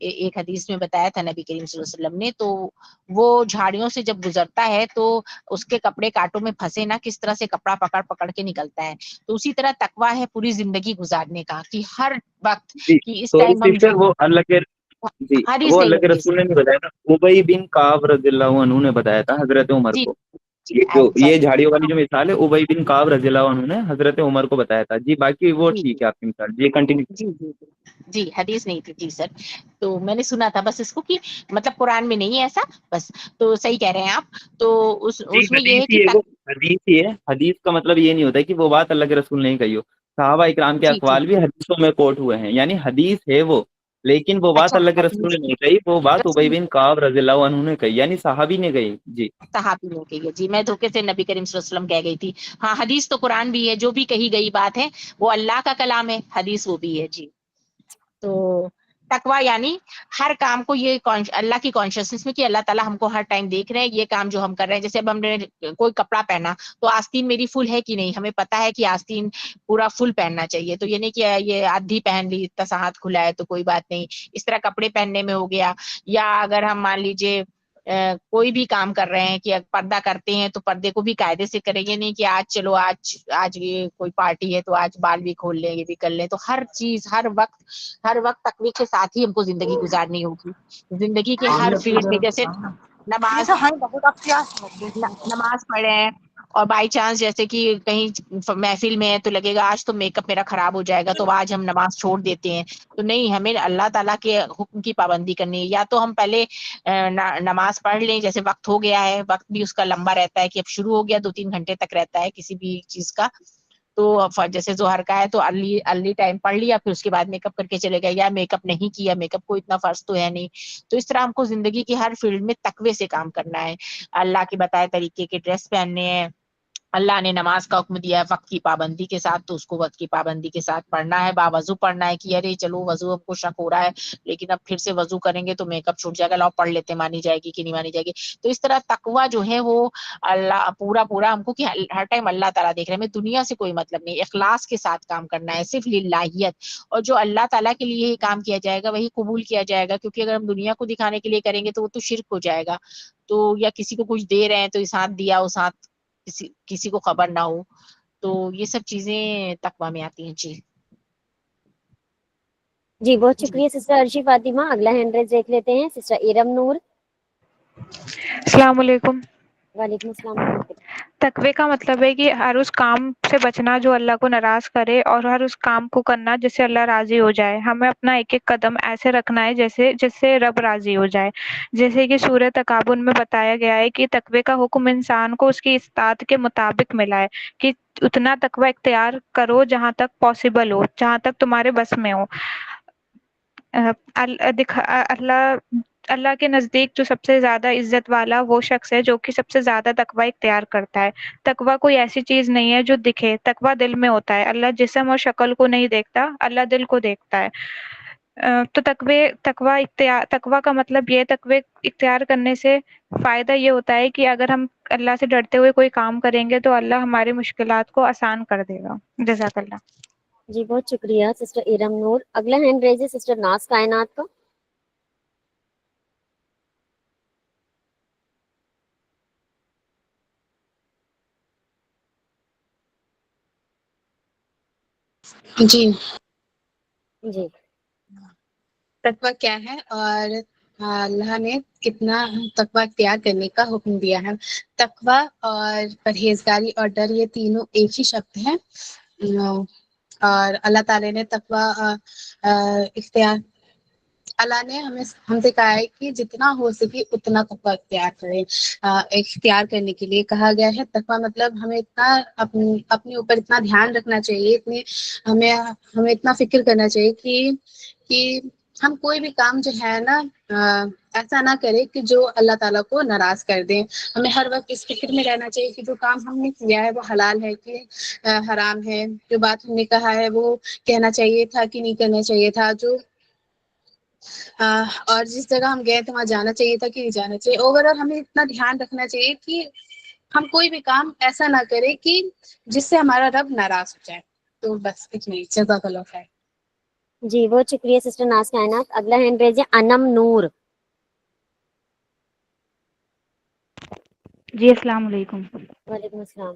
ایک حدیث میں بتایا تھا نبی کریم صلی اللہ علیہ وسلم نے، تو وہ جھاڑیوں سے جب گزرتا ہے تو اس کے کپڑے کانٹوں میں پھنسے نہ کس طرح سے کپڑا پکڑ پکڑ کے نکلتا ہے، تو اسی طرح تقویٰ ہے پوری زندگی گزارنے کا، کہ ہر وقت جی کہ اس سوری ٹائم ہم سسٹر، جو وہ اللہ کے جی حدیث وہ نہیں اللہ ہے کے حدیث رسول نے نہیں بتایا تھا، ابی بن کعب رضی اللہ عنہ نے بتایا تھا حضرت عمر جی کو. جی یہ سوری جھاڑیوں والی جو مثال ہے ابی بن کعب رضی اللہ عنہ نے حضرت عمر کو بتایا تھا. جی باقی وہ جی ٹھیک ہے آپ کی مثال، جی کنٹینیو. جی جی جی حدیث نہیں تھی جی سر، تو میں نے سنا تھا بس اس کو کہ مطلب قرآن میں نہیں ہے ایسا، بس تو صحیح کہہ رہے ہیں آپ. تو جی اس میں یہ حدیث ہے کہ ہی ہے وہ، حدیث ہی ہے. حدیث کا مطلب یہ نہیں ہوتا کہ وہ بات اللہ کے رسول نے نہیں کہی ہو. صحابہ اکرام کے جی جی اقوال بھی حدیثوں میں کوٹ ہوئے ہیں، یعنی حدیث ہے وہ، لیکن وہ بات اچھا اللہ کے رسول حدیث نے نہیں کہی، وہ بات ابی رسول بن کعب رضی اللہ عنہ نے کہی، یعنی صحابی نے کہی. جی صحابی نے کہی ہے جی، میں دھوکے سے نبی کریم صلی اللہ علیہ وسلم کہہ گئی تھی. ہاں حدیث تو قرآن بھی ہے، جو بھی کہی گئی بات ہے وہ اللہ کا کلام ہے، حدیث وہ بھی ہے جی. تو تقویٰ یعنی ہر کام کو یہ اللہ کی کانشیسنس میں کہ اللہ تعالیٰ ہم کو ہر ٹائم دیکھ رہے ہیں، یہ کام جو ہم کر رہے ہیں، جیسے اب ہم نے کوئی کپڑا پہنا تو آستین میری فل ہے کہ نہیں، ہمیں پتا ہے کہ آستین پورا فل پہننا چاہیے، تو یہ نہیں کہ یہ آدھی پہن لی اتنا سا ہاتھ کھلا ہے تو کوئی بات نہیں. اس طرح کپڑے پہننے میں ہو گیا، یا اگر ہم مان لیجیے کوئی بھی کام کر رہے ہیں کہ پردہ کرتے ہیں تو پردے کو بھی قاعدے سے کریں گے، نہیں کہ آج چلو آج یہ کوئی پارٹی ہے تو آج بال بھی کھول لیں، یہ بھی کر لیں. تو ہر چیز ہر وقت تقوی کے ساتھ ہی ہم کو زندگی گزارنی ہوگی. زندگی کے ہر فیلڈ میں جیسے نماز پڑھیں، اور بائی چانس جیسے کہ کہیں محفل میں ہے تو لگے گا آج تو میک اپ میرا خراب ہو جائے گا تو آج ہم نماز چھوڑ دیتے ہیں، تو نہیں، ہمیں اللہ تعالیٰ کے حکم کی پابندی کرنی ہے. یا تو ہم پہلے نماز پڑھ لیں، جیسے وقت ہو گیا ہے، وقت بھی اس کا لمبا رہتا ہے کہ اب شروع ہو گیا 2-3 گھنٹے تک رہتا ہے کسی بھی چیز کا، تو جیسے ظہر کا ہے تو ارلی ٹائم پڑھ لیا، پھر اس کے بعد میک اپ کر کے چلے گئے، یا میک اپ نہیں کیا، میک اپ کو اتنا فرض تو ہے نہیں. تو اس طرح ہم کو زندگی کے ہر فیلڈ میں تقوی سے کام کرنا ہے، اللہ کے بتائے طریقے کے ڈریس پہننے ہیں. اللہ نے نماز کا حکم دیا ہے وقت کی پابندی کے ساتھ، تو اس کو وقت کی پابندی کے ساتھ پڑھنا ہے. باوضو پڑھنا ہے کہ ارے چلو وضو ہم کو شک ہو رہا ہے لیکن اب پھر سے وضو کریں گے تو میک اپ چھوٹ جائے گا، لاؤ پڑھ لیتے، مانی جائے گی کہ نہیں مانی جائے گی. تو اس طرح تقویٰ جو ہے وہ اللہ پورا ہم کو کہ ہر ٹائم اللہ تعالیٰ دیکھ رہے ہیں، ہمیں دنیا سے کوئی مطلب نہیں، اخلاص کے ساتھ کام کرنا ہے، صرف للہیت. اور جو اللہ تعالیٰ کے لیے ہی کام کیا جائے گا وہی قبول کیا جائے گا، کیونکہ اگر ہم دنیا کو دکھانے کے لیے کریں گے تو وہ تو شرک ہو جائے گا. تو یا کسی کو کچھ دے رہے ہیں تو اس ہاتھ دیا اس ہاتھ کسی کو خبر نہ ہو، تو یہ سب چیزیں تقویٰ میں آتی ہیں. جی جی بہت جی شکریہ سسٹر عرشی فاطمہ. اگلا ہینڈ ریز دیکھ لیتے ہیں سسٹر ارم نور. السلام علیکم. وعلیکم السلام ورحمۃ اللہ. تقوی کا مطلب ہے کہ ہر اس کام سے بچنا جو اللہ کو ناراض کرے، اور ہر اس کام کو کرنا جس سے اللہ راضی ہو جائے. ہمیں اپنا ایک ایک قدم ایسے رکھنا ہے جس سے رب راضی ہو جائے. جیسے کہ سورہ تغابن میں بتایا گیا ہے کہ تقوی کا حکم انسان کو اس کی استطاعت کے مطابق ملا ہے، کہ اتنا تقوی اختیار کرو جہاں تک پاسبل ہو، جہاں تک تمہارے بس میں ہو. اللہ کے نزدیک جو سب سے زیادہ عزت والا وہ شخص ہے جو کہ سب سے زیادہ تقوی اختیار کرتا ہے. تقوی کوئی ایسی چیز نہیں ہے جو دکھے، تقوی دل میں ہوتا ہے. اللہ جسم اور شکل کو نہیں دیکھتا، اللہ دل کو دیکھتا ہے. تو تقوی کا مطلب یہ، تقوی اختیار کرنے سے فائدہ یہ ہوتا ہے کہ اگر ہم اللہ سے ڈرتے ہوئے کوئی کام کریں گے تو اللہ ہماری مشکلات کو آسان کر دے گا. جزاک اللہ. جی بہت شکریہ سسٹر ارم نور. اگلا ہینڈ ریز ہے سسٹر ناز کائنات کا. جی جی تقویٰ کیا ہے اور اللہ نے کتنا تقویٰ اختیار کرنے کا حکم دیا ہے. تقویٰ اور پرہیزگاری اور ڈر یہ تینوں ایک ہی شبد ہیں، اور اللہ تعالی نے تقویٰ اختیار اللہ نے ہم سے کہا ہے کہ جتنا ہو سکے اتنا تقویٰ اختیار کریں. اختیار کرنے کے لیے کہا گیا ہے. تقویٰ مطلب ہمیں اتنا اپنے اوپر اتنا دھیان رکھنا چاہیے، ہمیں اتنا فکر کرنا چاہیے کہ ہم کوئی بھی کام جو ہے نا ایسا نہ کرے کہ جو اللہ تعالیٰ کو ناراض کر دیں. ہمیں ہر وقت اس فکر میں رہنا چاہیے کہ جو کام ہم نے کیا ہے وہ حلال ہے کہ حرام ہے، جو بات ہم نے کہا ہے وہ کہنا چاہیے تھا کہ نہیں کرنا چاہیے تھا، اور جس جگہ ہم گئے تھے وہاں جانا چاہیے تھا کہ نہیں جانا چاہیے. اوور آل ہمیں اتنا دھیان رکھنا چاہیے کہ ہم کوئی بھی کام ایسا نہ کرے کہ جس سے ہمارا رب ناراض ہو جائے. تو بس اتنا ہی. جزاک اللہ خیر. جی بہت شکریہ سسٹر ناز کائنات. اگلا ہینڈ ریز ہے انم نور. جی السلام علیکم. وعلیکم السلام.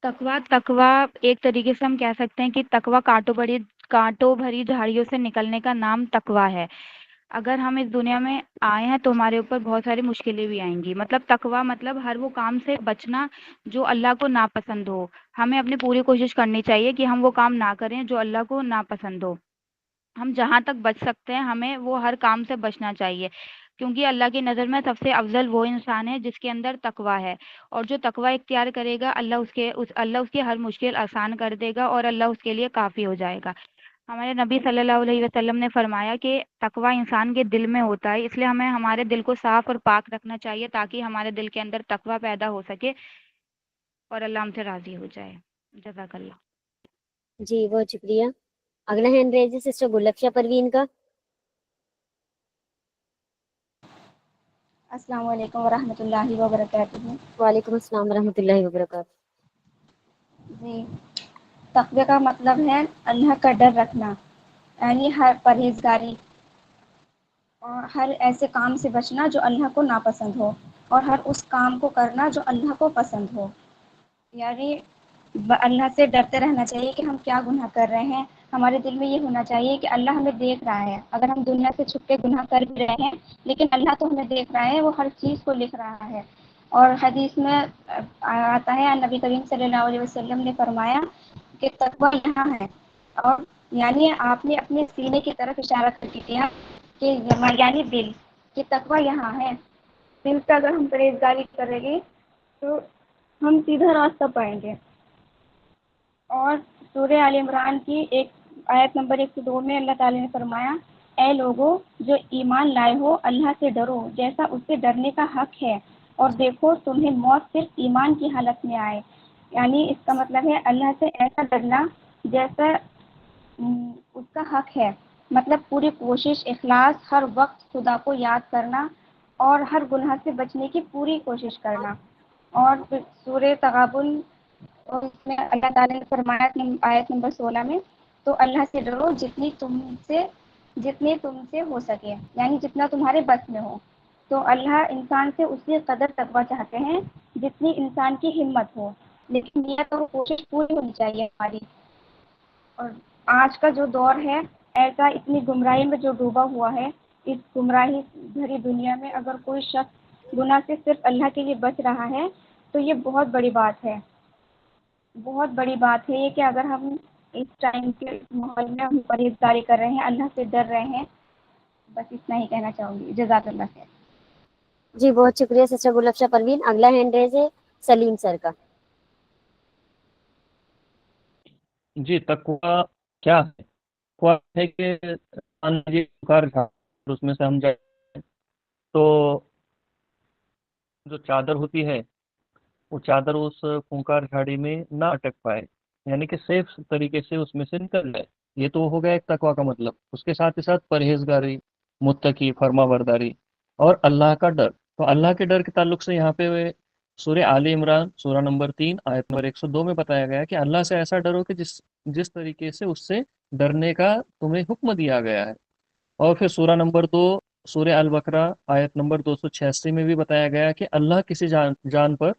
تقوا ایک طریقے سے ہم کہہ سکتے ہیں کہ تقوا کانٹوں بھری جھاڑیوں سے نکلنے کا نام تقوا ہے. اگر ہم اس دنیا میں آئے ہیں تو ہمارے اوپر بہت ساری مشکلیں بھی آئیں گی. مطلب تقوا مطلب ہر وہ کام سے بچنا جو اللہ کو ناپسند ہو. ہمیں اپنی پوری کوشش کرنی چاہیے کہ ہم وہ کام نہ کریں جو اللہ کو ناپسند ہو. ہم جہاں تک بچ سکتے ہیں ہمیں وہ ہر کام سے بچنا چاہیے، کیونکہ اللہ کی نظر میں سب سے افضل وہ انسان ہے جس کے اندر تقوا ہے. اور جو تقوی اختیار کرے گا اللہ اس کی ہر مشکل آسان کر دے گا اور اللہ اس کے لیے کافی ہو جائے گا. ہمارے نبی صلی اللہ علیہ وسلم نے فرمایا کہ تقوی انسان کے دل میں ہوتا ہے، اس لیے ہمیں ہمارے دل کو صاف اور پاک رکھنا چاہیے تاکہ ہمارے دل کے اندر تقوی پیدا ہو سکے اور اللہ ہم سے راضی ہو جائے. جزاک اللہ. جی بہت شکریہ. اگلا ہینڈ ریز ہے سسٹر گلفشا پروین کا. السلام علیکم ورحمۃ اللہ وبرکاتہ. وعلیکم السلام ورحمۃ اللہ وبرکاتہ. جی تقوی کا مطلب ہے اللہ کا ڈر رکھنا، یعنی ہر پرہیزگاری اور ہر ایسے کام سے بچنا جو اللہ کو ناپسند ہو، اور ہر اس کام کو کرنا جو اللہ کو پسند ہو. یعنی اللہ سے ڈرتے رہنا چاہیے کہ ہم کیا گناہ کر رہے ہیں. ہمارے دل میں یہ ہونا چاہیے کہ اللہ ہمیں دیکھ رہا ہے. اگر ہم دنیا سے چھپ کے گناہ کر بھی رہے ہیں لیکن اللہ تو ہمیں دیکھ رہا ہے، وہ ہر چیز کو لکھ رہا ہے. اور حدیث میں آتا ہے نبی کریم صلی اللہ علیہ وسلم نے فرمایا کہ تقوی یہاں ہے، اور یعنی آپ نے اپنے سینے کی طرف اشارہ کر کے کیا کہ یعنی دل کہ تقوی یہاں ہے. دل سے اگر ہم پرہیزگاری کریں گے تو ہم سیدھا راستہ پائیں گے. اور سورہ آل عمران کی آیت نمبر 102 میں اللہ تعالی نے فرمایا اے لوگو جو ایمان لائے ہو اللہ سے ڈرو جیسا اس سے ڈرنے کا حق ہے، اور دیکھو تمہیں موت صرف ایمان کی حالت میں آئے. یعنی اس کا مطلب ہے اللہ سے ایسا ڈرنا جیسا اس کا حق ہے. مطلب پوری کوشش، اخلاص، ہر وقت خدا کو یاد کرنا اور ہر گناہ سے بچنے کی پوری کوشش کرنا. اور پھر سورہ تغابن اور اس میں اللہ تعالی نے فرمایا آیت نمبر 16 میں تو اللہ سے ڈرو جتنی تم سے ہو سکے، یعنی جتنا تمہارے بس میں ہو. تو اللہ انسان سے اسی قدر تقوی چاہتے ہیں جتنی انسان کی ہمت ہو، لیکن نیت اور کوشش پوری ہونی چاہیے ہماری. اور آج کا جو دور ہے ایسا اتنی گمراہی میں جو ڈوبا ہوا ہے، اس گمراہی بھری دنیا میں اگر کوئی شخص گناہ سے صرف اللہ کے لیے بچ رہا ہے تو یہ بہت بڑی بات ہے. بہت بڑی بات ہے یہ کہ اگر ہم اس ٹائم کے ماحول میں ہم پرہیزگاری کر رہے ہیں، اللہ سے ڈر رہے ہیں. بس اتنا ہی کہنا چاہوں گی. جزاک اللہ خیر. جی بہت شکریہ سسٹر گلفشا پروین. اگلا ہینڈ ریز ہے سلیم سر کا. جی تقوی کیا ہے؟ تقوی ہے کہ یہ پکار تھا اس میں سے ہم جائیں تو جو چادر ہوتی ہے وہ چادر اس خونکار جھاڑی میں نہ اٹک پائے، یعنی کہ سیف طریقے سے اس میں سے نکل جائے. یہ تو ہو گیا ایک تقوی کا مطلب. اس کے ساتھ ہی ساتھ پرہیزگاری، متقی، فرما برداری اور اللہ کا ڈر. تو اللہ کے ڈر کے تعلق سے یہاں پہ سورہ آل عمران سورہ نمبر 3 آیت نمبر 102 میں بتایا گیا کہ اللہ سے ایسا ڈرو کہ جس طریقے سے اس سے ڈرنے کا تمہیں حکم دیا گیا ہے. اور پھر سورہ نمبر 2 سورہ البقرہ آیت نمبر 286 میں بھی بتایا گیا کہ اللہ کسی جان پر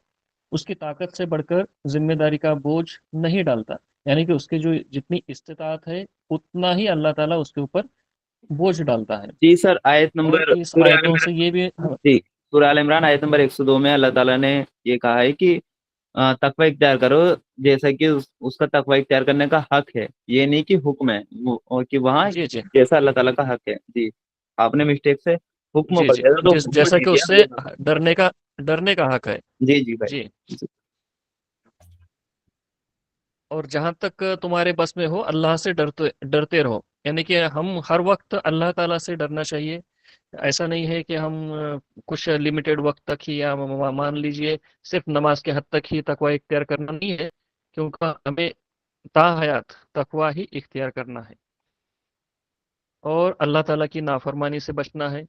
اس کی طاقت سے بڑھ کر ذمہ داری کا بوجھ نہیں ڈالتا، یعنی کہ اس کی جو جتنی استطاعت ہے اتنا ہی اللہ تعالیٰ اس کے اوپر بوجھ ڈالتا ہے. جی سر، آیت اور نمبر اس آیتوں سے یہ بھی جی سورہ آل عمران آیت نمبر 102 میں اللہ تعالیٰ نے یہ کہا ہے کہ تقوی اختیار کرو جیسا کہ اس کا تقوی اختیار کرنے کا حق ہے، یہ نہیں کہ حکم ہے، اور کہ وہاں جی جی جیسا اللہ تعالیٰ کا حق ہے. جی آپ نے مسٹیک سے حکم جی پڑھ جی دیا تھا تو حکم جیسا نہیں کہ اس سے دیا. ڈرنے کا حق ہے. جی جی بھائی. جی اور جہاں تک تمہارے بس میں ہو اللہ سے ڈرتے رہو، یعنی کہ ہم ہر وقت اللہ تعالیٰ سے ڈرنا چاہیے. ایسا نہیں ہے کہ ہم کچھ لمیٹڈ وقت تک ہی یا مان لیجئے صرف نماز کے حد تک ہی تقوی اختیار کرنا نہیں ہے، کیونکہ ہمیں تا حیات تقوی ہی اختیار کرنا ہے اور اللہ تعالیٰ کی نافرمانی سے بچنا ہے.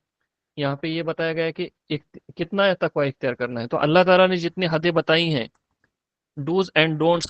یہاں پہ یہ بتایا گیا ہے کہ کتنا تقوی اختیار کرنا ہے. تو اللہ تعالیٰ نے جتنی حدیں بتائی ہیں ڈوز اینڈ ڈونٹس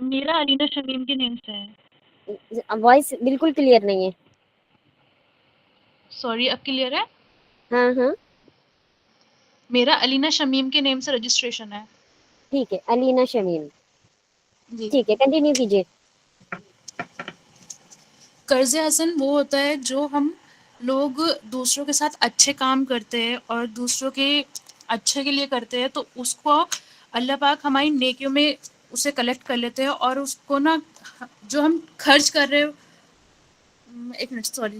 میرا علینا شمیم کے نیم سے ہے. وائس بالکل کلیئر نہیں ہے. سوری، اب کلیئر ہے؟ ہاں ہاں میرا علینا شمیم کے نیم سے رجسٹریشن ہے. ٹھیک ہے، علینا شمیم. جی. ٹھیک ہے، کنٹینیو کیجیے. قرض حسن وہ ہوتا ہے جو ہم لوگ دوسروں کے ساتھ اچھے کام کرتے ہیں اور دوسروں کے اچھے کے لیے کرتے ہیں، تو اس کو اللہ پاک ہماری نیکیوں میں اسے کلیکٹ کر لیتے ہیں، اور اس کو نا جو ہم خرچ کر رہے. ایک منٹ، سوری.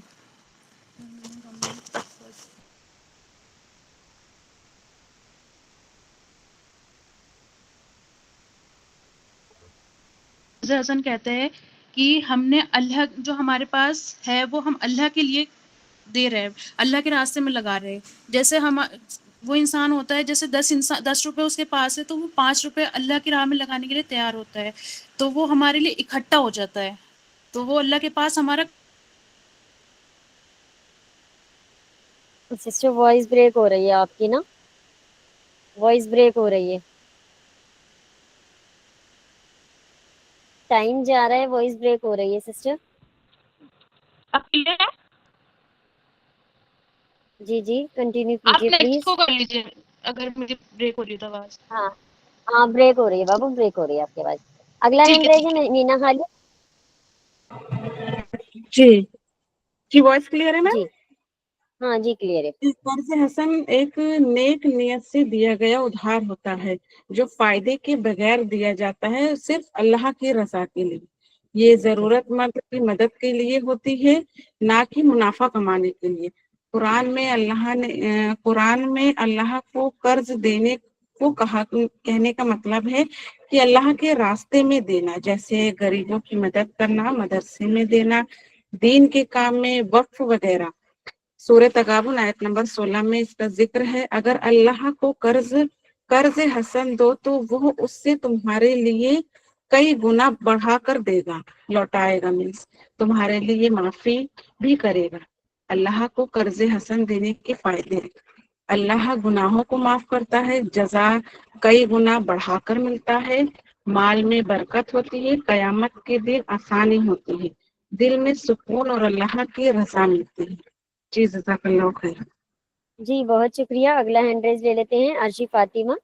قرض حسن کہتے ہیں کہ ہم نے اللہ جو ہمارے پاس ہے وہ ہم اللہ کے لیے دے رہے ہیں، اللہ کے راستے میں لگا رہے ہیں. جیسے ہم وہ انسان ہوتا ہے، جیسے 10 روپے اس کے پاس ہے تو وہ 5 روپے اللہ کی راہ میں لگانے کے لیے تیار ہوتا ہے، تو وہ ہمارے لیے اکٹھا ہو جاتا ہے، تو وہ اللہ کے پاس ہمارا. سسٹر وائس بریک ہو رہی ہے آپ کی نا، وائس بریک ہو رہی ہے. ٹائم جا رہا ہے، وائس بریک ہو رہی ہے سسٹر. اب کلیئر ہے؟ جی جی کنٹینیو آپ کیجیے نیکسٹ پلیز. کو کر لیجیے اگر مجھے بریک ہو رہی ہے تو آواز. ہاں ہاں بریک ہو رہی ہے بابو، بریک ہو رہی ہے آپ کی آواز. اگلا ٹھیک ہینڈ ہے ریز ٹھیک ہے. ہے مینا خالی. جی جی، وائس کلیئر ہے میم. جی ہاں جی کلیئر ہے. قرض حسن ایک نیک نیت سے دیا گیا ادھار ہوتا ہے جو فائدے کے بغیر دیا جاتا ہے صرف اللہ کی رضا کے لیے. یہ ضرورت مند کی مدد کے لیے ہوتی ہے، نہ کہ منافع کمانے کے لیے. قرآن میں اللہ کو قرض دینے کو کہنے کا مطلب ہے کہ اللہ کے راستے میں دینا، جیسے غریبوں کی مدد کرنا، مدرسے میں دینا، دین کے کام میں وقف وغیرہ. سورہ تغابن آیت نمبر 16 میں اس کا ذکر ہے. اگر اللہ کو قرض حسن دو تو وہ اس سے تمہارے لیے کئی گنا بڑھا کر دے گا، لوٹائے گا، مینس تمہارے لیے معافی بھی کرے گا. اللہ کو قرض حسن دینے کے فائدے: اللہ گناہوں کو معاف کرتا ہے، جزا کئی گنا بڑھا کر ملتا ہے، مال میں برکت ہوتی ہے، قیامت کے دن آسانی ہوتی ہے، دل میں سکون اور اللہ کی رضا ملتی ہے. جی جزاک اللہ خیر. جی بہت شکریہ. اگلا ہینڈ ریز لے لیتے ہیں عرشی فاطمہ.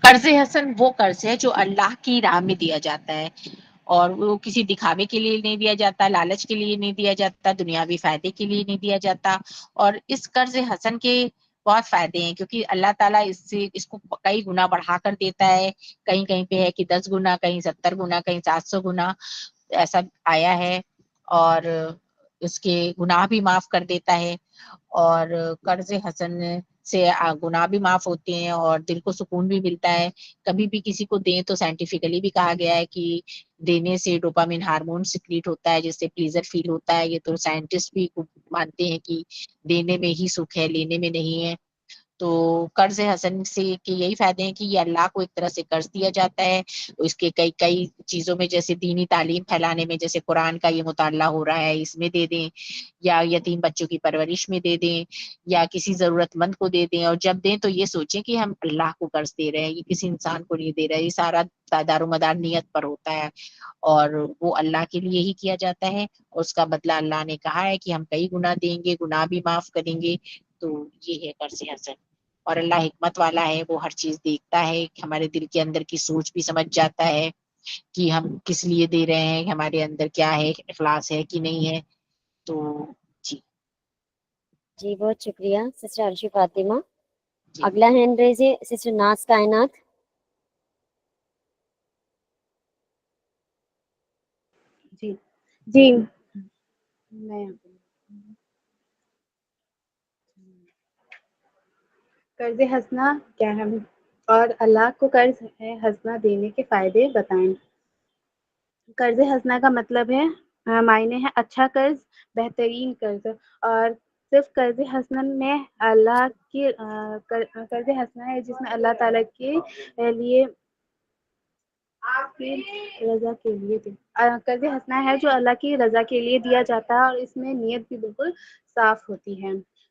قرض حسن وہ قرض ہے جو اللہ کی راہ میں دیا جاتا ہے، اور وہ کسی دکھاوے کے لیے نہیں دیا جاتا، لالچ کے لیے نہیں دیا جاتا، دنیاوی فائدے کے لیے نہیں دیا جاتا. اور اس قرض حسن کے بہت فائدے ہیں، کیونکہ اللہ تعالیٰ اس کو کئی گنا بڑھا کر دیتا ہے. کہیں کہیں پہ ہے کہ 10 گنا، کہیں 70 گنا، کہیں 700 گنا ایسا آیا ہے. اور اس کے گناہ بھی معاف کر دیتا ہے. اور قرض حسن سے گناہ بھی معاف ہوتے ہیں اور دل کو سکون بھی ملتا ہے. کبھی بھی کسی کو دیں تو سائنٹیفکلی بھی کہا گیا ہے کہ دینے سے ڈوپامین ہارمون سیکریٹ ہوتا ہے، جس سے پلیزر فیل ہوتا ہے. یہ تو سائنٹسٹ بھی مانتے ہیں کہ دینے میں ہی سکھ ہے، لینے میں نہیں ہے. تو قرض حسن سے کہ یہی فائدے ہیں کہ یہ اللہ کو ایک طرح سے قرض دیا جاتا ہے. اس کے کئی چیزوں میں، جیسے دینی تعلیم پھیلانے میں، جیسے قرآن کا یہ مطالعہ ہو رہا ہے اس میں دے دیں، یا یتیم بچوں کی پرورش میں دے دیں، یا کسی ضرورت مند کو دے دیں. اور جب دیں تو یہ سوچیں کہ ہم اللہ کو قرض دے رہے ہیں، یہ کسی انسان کو نہیں دے رہے. یہ سارا دار و مدار نیت پر ہوتا ہے، اور وہ اللہ کے لیے ہی کیا جاتا ہے. اور اس کا بدلہ اللہ نے کہا ہے کہ ہم کئی گنا دیں گے، گناہ بھی معاف کریں گے. تو یہ ہے قرض حسن. اور اللہ حکمت والا ہے، وہ ہر چیز دیکھتا ہے، ہمارے دل کے اندر کی سوچ بھی سمجھ جاتا ہے کہ ہم کس لیے دے رہے ہیں، ہمارے اندر کیا ہے، اخلاص ہے کہ نہیں ہے. تو جی جی بہت شکریہ سسٹر عرشی فاطمہ. جی اگلا ہینڈ ریز ہے سسٹر ناز کائنات. جی جی میں قرض ہنسنا کیا ہے اور اللہ کو قرض ہنسنا دینے کے فائدے بتائیں. قرض ہنسنا کا مطلب ہے معنی ہے اچھا قرض، بہترین قرض. اور صرف قرض حسن میں اللہ کی قرض حسنا ہے جس میں اللہ تعالیٰ کے لیے رضا کے لیے قرض حسنا ہے جو اللہ کی رضا کے لیے دیا جاتا ہے، اور اس میں نیت بھی بالکل صاف ہوتی ہے.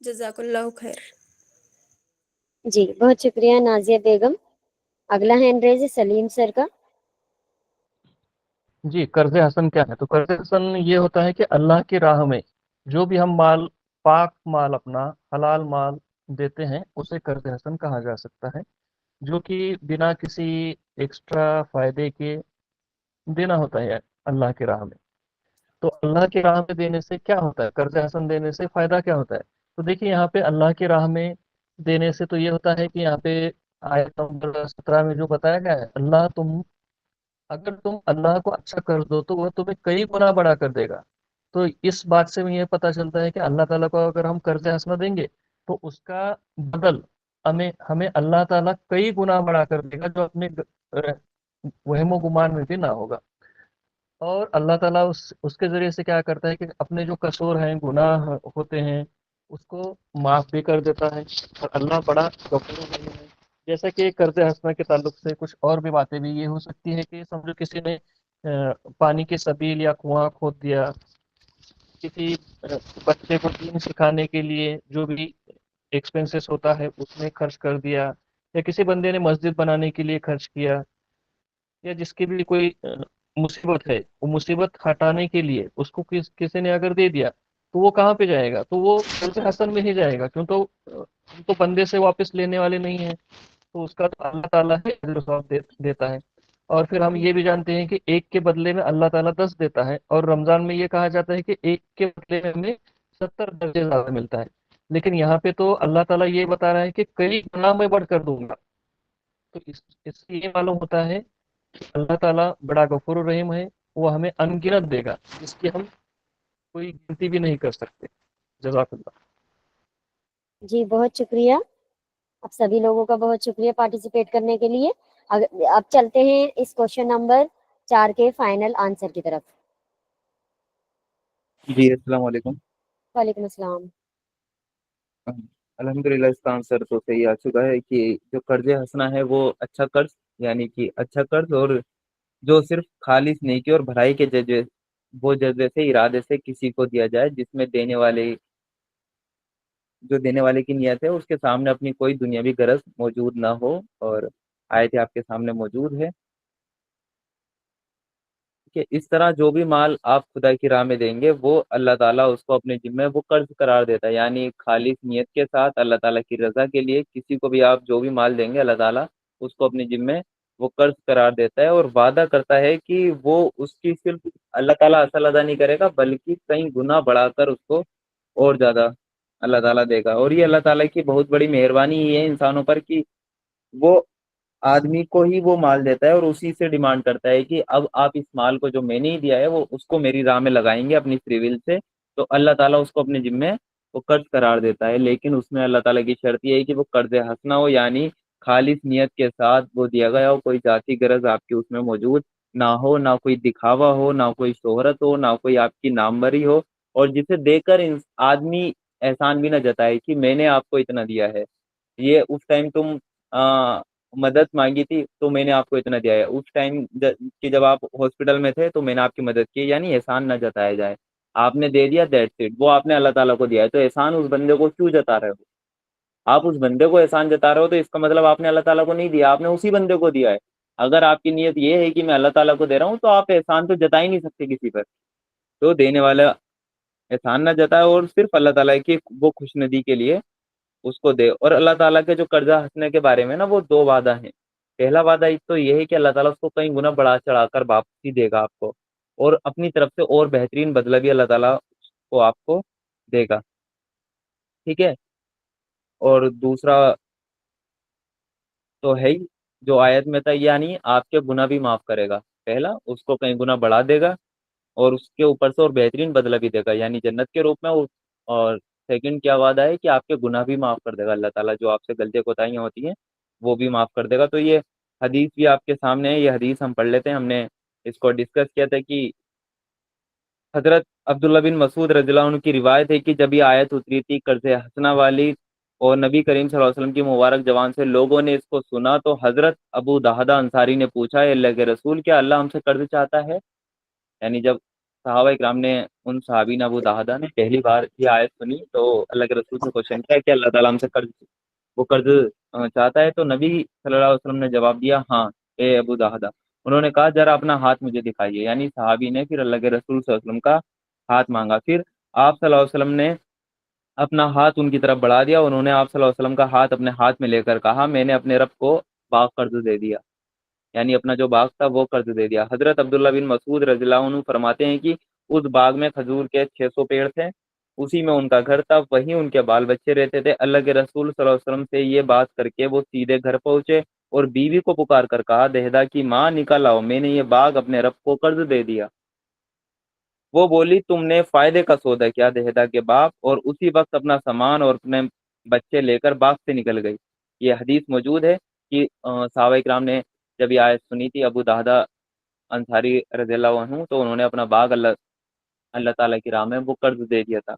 جزاک اللہ خیر. جی بہت شکریہ نازیہ بیگم. اگلا ہینڈ ریز ہے سلیم سر کا. جی قرض حسن کیا ہے؟ تو قرض حسن یہ ہوتا ہے کہ اللہ کی راہ میں جو بھی ہم مال، پاک مال، اپنا حلال مال دیتے ہیں اسے قرض حسن کہا جا سکتا ہے، جو کہ بنا کسی ایکسٹرا فائدے کے دینا ہوتا ہے اللہ کی راہ میں. تو اللہ کی راہ میں دینے سے کیا ہوتا ہے؟ قرض حسن دینے سے فائدہ کیا ہوتا ہے؟ تو دیکھیے یہاں پہ اللہ کی راہ میں دینے سے تو یہ ہوتا ہے کہ یہاں پہ آیت نمبر 17 میں جو بتایا گیا ہے، اگر تم اللہ کو اچھا قرض دو تو وہ تمہیں کئی گنا بڑا کر دے گا. تو اس بات سے یہ پتہ چلتا ہے کہ اللہ تعالیٰ کو اگر ہم قرض حسنہ دیں گے تو اس کا بدل ہمیں اللہ تعالیٰ کئی گنا بڑا کر دے گا، جو اپنے وہم و گمان میں بھی نہ ہوگا. اور اللہ تعالیٰ اس کے ذریعے سے کیا کرتا ہے کہ اپنے جو قصور ہیں، گناہ ہوتے ہیں، اس کو معاف بھی کر دیتا ہے. اور اللہ بڑا غفور رحیم ہے. جیسا کہ قرض حسنہ کے تعلق سے کچھ اور بھی باتیں بھی یہ ہو سکتی ہے کہ سمجھو کسی نے پانی کے سبیل یا کنواں کھود دیا، کسی بچے کو دین سکھانے کے لیے جو بھی ایکسپنسز ہوتا ہے اس میں خرچ کر دیا، یا کسی بندے نے مسجد بنانے کے لیے خرچ کیا، یا جس کی بھی کوئی مصیبت ہے وہ مصیبت ہٹانے کے لیے اس کو کسی نے اگر دے دیا تو وہ کہاں پہ جائے گا؟ تو وہ قرض حسن میں ہی جائے گا، کیوں تو بندے سے واپس لینے والے نہیں ہیں. تو اس کا تو اللہ تعالیٰ ہی اجر و ثواب دیتا ہے. اور پھر ہم یہ بھی جانتے ہیں کہ ایک کے بدلے میں اللہ تعالیٰ 10 دیتا ہے، اور رمضان میں یہ کہا جاتا ہے کہ ایک کے بدلے میں ہمیں 70 درجے زیادہ ملتا ہے. لیکن یہاں پہ تو اللہ تعالیٰ یہ بتا رہا ہے کہ کئی گنا میں بڑھ کر دوں گا. تو اس سے یہ معلوم ہوتا ہے کہ اللہ تعالیٰ بڑا غفور الرحیم ہے، وہ ہمیں انگنت دے گا جس کی ہم کوئی گنتی بھی نہیں کر سکتے. جزاک اللہ. جی بہت شکریہ. اب سبھی لوگوں کا بہت شکریہ پارٹیسپیٹ کرنے کے لیے. اب چلتے ہیں اس کوشچن نمبر 4 کے فائنل آنسر کی طرف. جی السلام علیکم. وعلیکم السلام. الحمدللہ اس کا آنسر تو صحیح آ چکا ہے کہ جو قرض حسنہ ہے وہ اچھا قرض، یعنی کہ اچھا قرض، اور جو صرف خالص نیکی اور بھلائی کے جذبے سے ارادے سے کسی کو دیا جائے، جس میں دینے والے کی نیت ہے اس کے سامنے اپنی کوئی دنیاوی غرض موجود نہ ہو. اور آیت آپ کے سامنے موجود ہے کہ اس طرح جو بھی مال آپ خدا کی راہ میں دیں گے وہ اللہ تعالیٰ اس کو اپنے ذمہ وہ قرض قرار دیتا ہے. یعنی خالص نیت کے ساتھ اللہ تعالیٰ کی رضا کے لیے کسی کو بھی آپ جو بھی مال دیں گے اللہ تعالیٰ اس کو اپنے ذمہ وہ قرض قرار دیتا ہے، اور وعدہ کرتا ہے کہ وہ اس کی صرف اللہ تعالیٰ اصل ادا نہیں کرے گا بلکہ کئی گنا بڑھا کر اس کو اور زیادہ اللہ تعالیٰ دے گا. اور یہ اللہ تعالیٰ کی بہت بڑی مہربانی ہی ہے انسانوں پر کہ وہ آدمی کو ہی وہ مال دیتا ہے اور اسی سے ڈیمانڈ کرتا ہے کہ اب آپ اس مال کو جو میں نے ہی دیا ہے وہ اس کو میری راہ میں لگائیں گے اپنی فری ول سے. تو اللہ تعالیٰ اس کو اپنے ذمے وہ قرض قرار دیتا ہے، لیکن اس میں اللہ تعالیٰ کی شرط یہ ہے کہ وہ قرض حسنہ ہو، یعنی خالص نیت کے ساتھ وہ دیا گیا ہو، کوئی ذاتی غرض آپ کی اس میں موجود نہ ہو، نہ کوئی دکھاوا ہو، نہ کوئی شہرت ہو، نہ کوئی آپ کی ناموری ہو، اور جسے دے کر آدمی احسان بھی نہ جتائے کہ میں نے آپ کو اتنا دیا ہے. یہ اس ٹائم تم مدد مانگی تھی تو میں نے آپ کو اتنا دیا ہے، اس ٹائم کہ جب آپ ہاسپٹل میں تھے تو میں نے آپ کی مدد کی، یعنی احسان نہ جتایا جائے. آپ نے دے دیا دیٹس اٹ، وہ آپ نے اللہ تعالیٰ کو دیا ہے، تو احسان اس بندے کو کیوں جتا رہے ہو؟ آپ اس بندے کو احسان جتا رہے ہو تو اس کا مطلب آپ نے اللہ تعالیٰ کو نہیں دیا، آپ نے اسی بندے کو دیا ہے. اگر آپ کی نیت یہ ہے کہ میں اللہ تعالیٰ کو دے رہا ہوں تو آپ احسان تو جتا ہی نہیں سکتے کسی پر. تو دینے والا احسان نہ جتائے اور صرف اللہ تعالیٰ کی وہ خوش ندی کے لیے اس کو دے. اور اللہ تعالیٰ کے جو قرضہ ہنسنے کے بارے میں نا وہ 2 وعدہ ہیں. پہلا وعدہ ایک تو یہ ہے کہ اللہ تعالیٰ اس کو کئی گنا بڑھا چڑھا کر واپسی دے گا آپ کو، اور اپنی طرف سے اور بہترین بدلہ بھی اللہ تعالیٰ کو آپ کو دے گا. ٹھیک ہے. اور دوسرا تو ہے ہی جو آیت میں تھا، یعنی آپ کے گناہ بھی معاف کرے گا. پہلا اس کو کئی گنا بڑھا دے گا اور اس کے اوپر سے اور بہترین بدلہ بھی دے گا، یعنی جنت کے روپ میں. اور سیکنڈ کیا وعدہ ہے کہ آپ کے گناہ بھی معاف کر دے گا اللہ تعالیٰ، جو آپ سے غلطیاں کوتاہیاں ہوتی ہیں وہ بھی معاف کر دے گا. تو یہ حدیث بھی آپ کے سامنے ہے، یہ حدیث ہم پڑھ لیتے ہیں. ہم نے اس کو ڈسکس کیا تھا کہ حضرت عبداللہ بن مسعود رضی اللہ عنہ کی روایت ہے کہ جب یہ آیت اتری تھی قرض حسنہ والی اور نبی کریم صلی اللہ علیہ وسلم کی مبارک زبان سے لوگوں نے اس کو سنا تو حضرت ابو دہدہ انصاری نے پوچھا، اے اللہ کے رسول کیا اللہ ہم سے قرض چاہتا ہے؟ یعنی جب صحابہ کرام نے ان صحابین ابو دہدہ نے پہلی بار یہ آیت سنی تو اللہ کے رسول سے کوشچن کیا کہ اللہ تعالیٰ ہم سے قرض چاہتا ہے، تو نبی صلی اللہ علیہ وسلم نے جواب دیا ہاں اے ابو دہدہ۔ انہوں نے کہا ذرا اپنا ہاتھ مجھے دکھائیے، یعنی صحابی نے پھر اللہ کے رسول صلی اللہ علیہ وسلم کا ہاتھ مانگا، پھر آپ صلی اللہ علیہ وسلم نے اپنا ہاتھ ان کی طرف بڑھا دیا، انہوں نے آپ صلی اللہ علیہ وسلم کا ہاتھ اپنے ہاتھ میں لے کر کہا میں نے اپنے رب کو باغ قرض دے دیا، یعنی اپنا جو باغ تھا وہ قرض دے دیا۔ حضرت عبداللہ بن مسعود رضی اللہ عنہ فرماتے ہیں کہ اس باغ میں کھجور کے 600 پیڑ تھے، اسی میں ان کا گھر تھا، وہیں ان کے بال بچے رہتے تھے۔ اللہ کے رسول صلی اللہ علیہ وسلم سے یہ بات کر کے وہ سیدھے گھر پہنچے اور بیوی کو پکار کر کہا دہدہ کی ماں نکل آؤ، میں نے یہ باغ اپنے رب کو قرض دے دیا۔ وہ بولی تم نے فائدے کا سودا کیا دہدہ کے باپ، اور اسی وقت اپنا سامان اور اپنے بچے لے کر باغ سے نکل گئی۔ یہ حدیث موجود ہے کہ صحابہ کرام نے جب یہ آیت سنی تھی ابو دہدہ انصاری رضی اللہ عنہ، تو انہوں نے اپنا باغ اللہ تعالیٰ کی راہ میں وہ قرض دے دیا تھا۔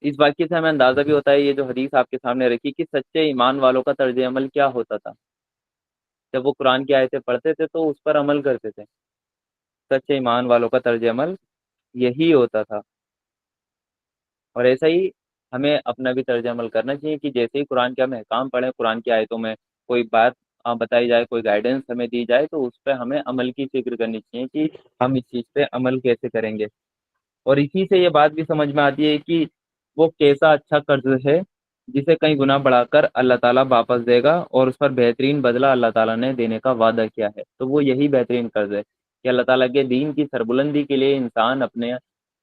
اس واقعے سے ہمیں اندازہ بھی ہوتا ہے یہ جو حدیث آپ کے سامنے رکھی کہ سچے ایمان والوں کا طرز عمل کیا ہوتا تھا۔ جب وہ قرآن کی آیتیں پڑھتے تھے تو اس پر عمل کرتے تھے۔ سچے ایمان والوں کا طرز عمل یہی ہوتا تھا، اور ایسا ہی ہمیں اپنا بھی طرز عمل کرنا چاہیے کہ جیسے ہی قرآن کے ہم احکام پڑھیں، قرآن کی آیتوں میں کوئی بات بتائی جائے، کوئی گائیڈنس ہمیں دی جائے، تو اس پہ ہمیں عمل کی فکر کرنی چاہیے کہ ہم اس چیز پہ عمل کیسے کریں گے۔ اور اسی سے یہ بات بھی سمجھ میں آتی ہے کہ وہ کیسا اچھا قرض ہے جسے کئی گنا بڑھا کر اللہ تعالیٰ واپس دے گا، اور اس پر بہترین بدلہ اللہ تعالیٰ نے دینے کا وعدہ کیا ہے۔ تو وہ یہی بہترین قرض ہے کہ اللہ تعالیٰ کے دین کی سربلندی کے لیے انسان اپنے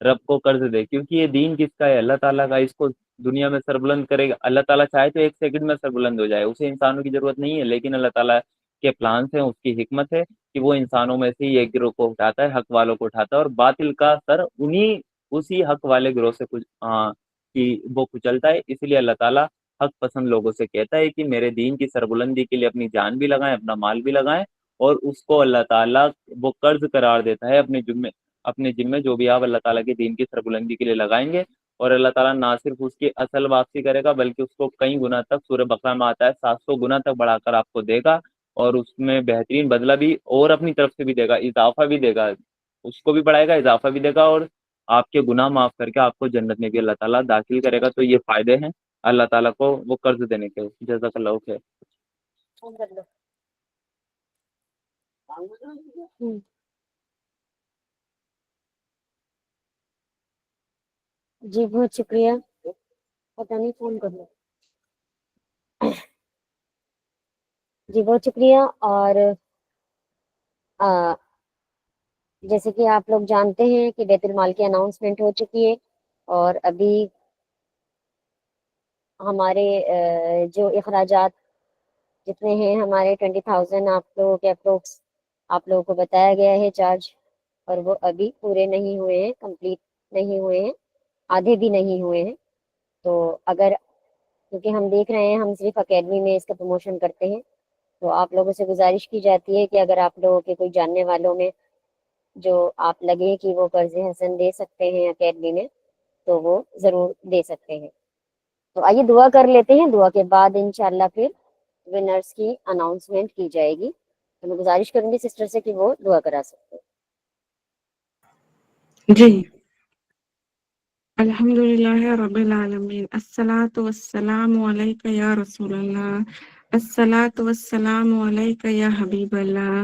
رب کو قرض دے، کیونکہ یہ دین کس کا ہے؟ اللہ تعالیٰ کا۔ اس کو دنیا میں سربلند کرے گا اللہ تعالیٰ، چاہے تو ایک سیکنڈ میں سربلند ہو جائے، اسے انسانوں کی ضرورت نہیں ہے، لیکن اللہ تعالیٰ کے پلانس ہیں، اس کی حکمت ہے کہ وہ انسانوں میں سے ایک گروہ کو اٹھاتا ہے، حق والوں کو اٹھاتا ہے، اور باطل کا سر اسی حق والے گروہ سے وہ کچلتا ہے۔ اس لیے اللہ تعالیٰ حق پسند لوگوں سے کہتا ہے کہ میرے دین کی سربلندی کے لیے اپنی جان بھی لگائیں، اپنا مال بھی لگائیں، اور اس کو اللہ تعالیٰ وہ قرض قرار دیتا ہے اپنے ذمے جو بھی آپ اللہ تعالیٰ کے دین کی سربلندی کے لیے لگائیں گے، اور اللہ تعالیٰ نہ صرف اس کی اصل واپسی کرے گا بلکہ اس کو کئی گنا تک، سورہ بقرہ میں آتا ہے 700 گنا تک بڑھا کر آپ کو دے گا، اور اس میں بہترین بدلہ بھی اور اپنی طرف سے بھی دے گا، اضافہ بھی دے گا، اس کو بھی بڑھائے گا، اضافہ بھی دے گا، اور آپ کے گناہ معاف کر کے آپ کو جنت میں بھی اللہ تعالیٰ داخل کرے گا۔ تو یہ فائدے ہیں اللہ تعالیٰ کو وہ قرض دینے کے۔ جزاک اللہ خیر۔ جی بہت شکریہ، پتہ نہیں فون کر لو۔ جی بہت شکریہ۔ اور جیسے کہ آپ لوگ جانتے ہیں کہ بیت المال کی اناؤنسمنٹ ہو چکی ہے، اور ابھی ہمارے جو اخراجات جتنے ہیں ہمارے 20,000 آپ لوگوں کے اپروکس آپ لوگوں کو بتایا گیا ہے چارج، اور وہ ابھی پورے نہیں ہوئے ہیں، کمپلیٹ نہیں ہوئے ہیں، آدھے بھی نہیں ہوئے ہیں۔ تو اگر کیونکہ ہم دیکھ رہے ہیں ہم صرف اکیڈمی میں اس کا پروموشن کرتے ہیں، تو آپ لوگوں سے گزارش کی جاتی ہے کہ اگر آپ لوگوں کے کوئی جاننے والوں میں جو آپ لگے کہ وہ قرض حسن دے سکتے ہیں اکیڈمی میں، تو وہ ضرور دے سکتے ہیں۔ تو آئیے دعا کر لیتے ہیں، دعا کے بعد انشاءاللہ پھر ونرز کی اناؤنسمنٹ کی جائے گی۔ تو میں گزارش کروں گی سسٹر سے کہ وہ دعا کرا سکتے ہیں۔ جی الحمدللہ رب العالمین، الصلاۃ والسلام علیک یا رسول اللہ، الصلاۃ والسلام علیک یا حبیب اللہ،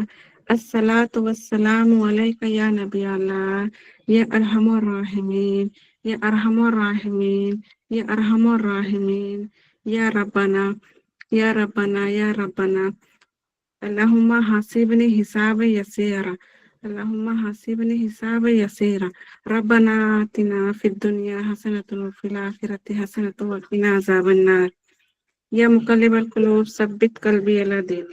الصلاۃ والسلام علیک یا نبی اللہ، یا ارحم الراحمین، یا ارحم الراحمین، یا ارحم الراحمین، یا ربنا یا ربنا یا ربنا، اللہم حاسبنی حساب یسیرا، اللہم حاسبنی حساب یسیرا، ربنا آتنا فی الدنیا حسنۃ وفی الآخرۃ حسنۃ وقنا عذاب النار، یا مقلب القلوب ثبت قلبی علی دینک،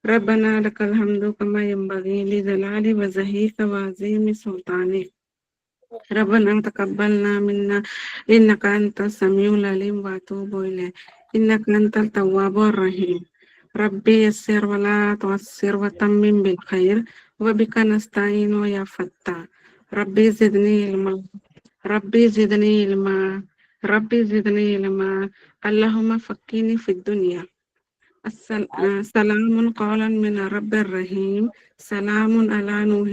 ربنا لک الحمد کما ینبغی لجلال وجہک وعظیم سلطانک، ربنا تقبلنا منا انک انت السمیع العلیم واتوب الیک انک انت التواب الرحیم، ربی یسر ولا تعسر وتمم بالخیر وبک نستعین یا فتاح، ربی زدنی علما، ربی زدنی علما، ربی زدنی علما، اللہم فقینی فی الدنیا، سلام قولا من رب الرحیم، سلام علی نوح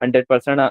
100%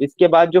اس کے بعد جو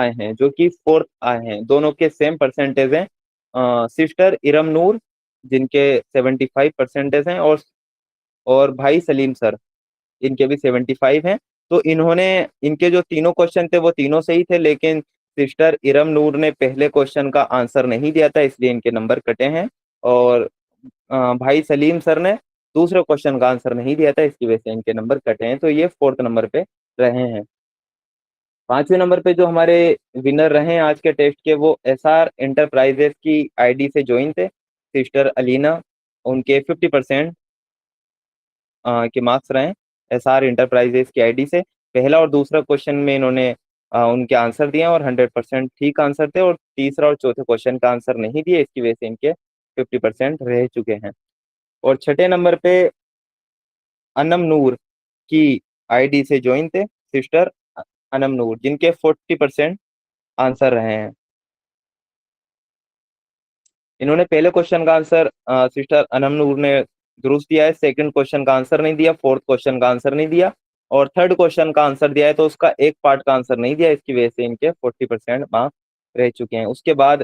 آئے ہیں جو کہ 4th آئے ہیں, دونوں کے سیم پرسنٹیج ہیں. سسٹر ارم نور جن کے 75 پرسنٹیج ہیں, اور بھائی سلیم سر ان کے بھی 75 ہیں. تو انہوں نے, ان کے جو تینوں کوشچن تھے وہ تینوں صحیح تھے, لیکن سسٹر ارم نور نے پہلے کوشچن کا آنسر نہیں دیا تھا, اس لیے ان کے نمبر کٹے ہیں. اور بھائی سلیم سر نے دوسرے کوشچن کا آنسر نہیں دیا تھا, اس کی وجہ سے ان کے نمبر کٹے ہیں. تو یہ 4th نمبر پہ رہے ہیں. 5ویں نمبر پہ جو ہمارے ونر رہے ہیں آج کے ٹیسٹ کے, وہ ایس آر انٹرپرائزز کی آئی ڈی سے جوائن تھے. سسٹر علینا, ان کے 50% کے مارکس رہے ایس آر انٹرپرائزز کی آئی ڈی سے. پہلا اور دوسرا کوشچن میں انہوں نے ان کے آنسر دیے اور 100% ٹھیک آنسر تھے, اور تیسرا اور چوتھے کوشچن کا آنسر نہیں دیے, اس کی وجہ سے ان کے 50% رہ چکے ہیں. اور 6 نمبر پہ انم نور کی آئی ڈی سے جوائن تھے سسٹر انم نور, جن کے 40% آنسر رہے ہیں. انہوں نے پہلے کوشچن کا آنسر سسٹر انم نور نے درست دیا ہے, سیکنڈ کوشچن کا آنسر نہیں دیا, 4th کوشچن کا آنسر نہیں دیا, اور 3rd کوشچن کا آنسر دیا ہے تو اس کا ایک پارٹ کا آنسر نہیں دیا, اس کی وجہ سے ان کے 40% مارکس رہ چکے ہیں. اس کے بعد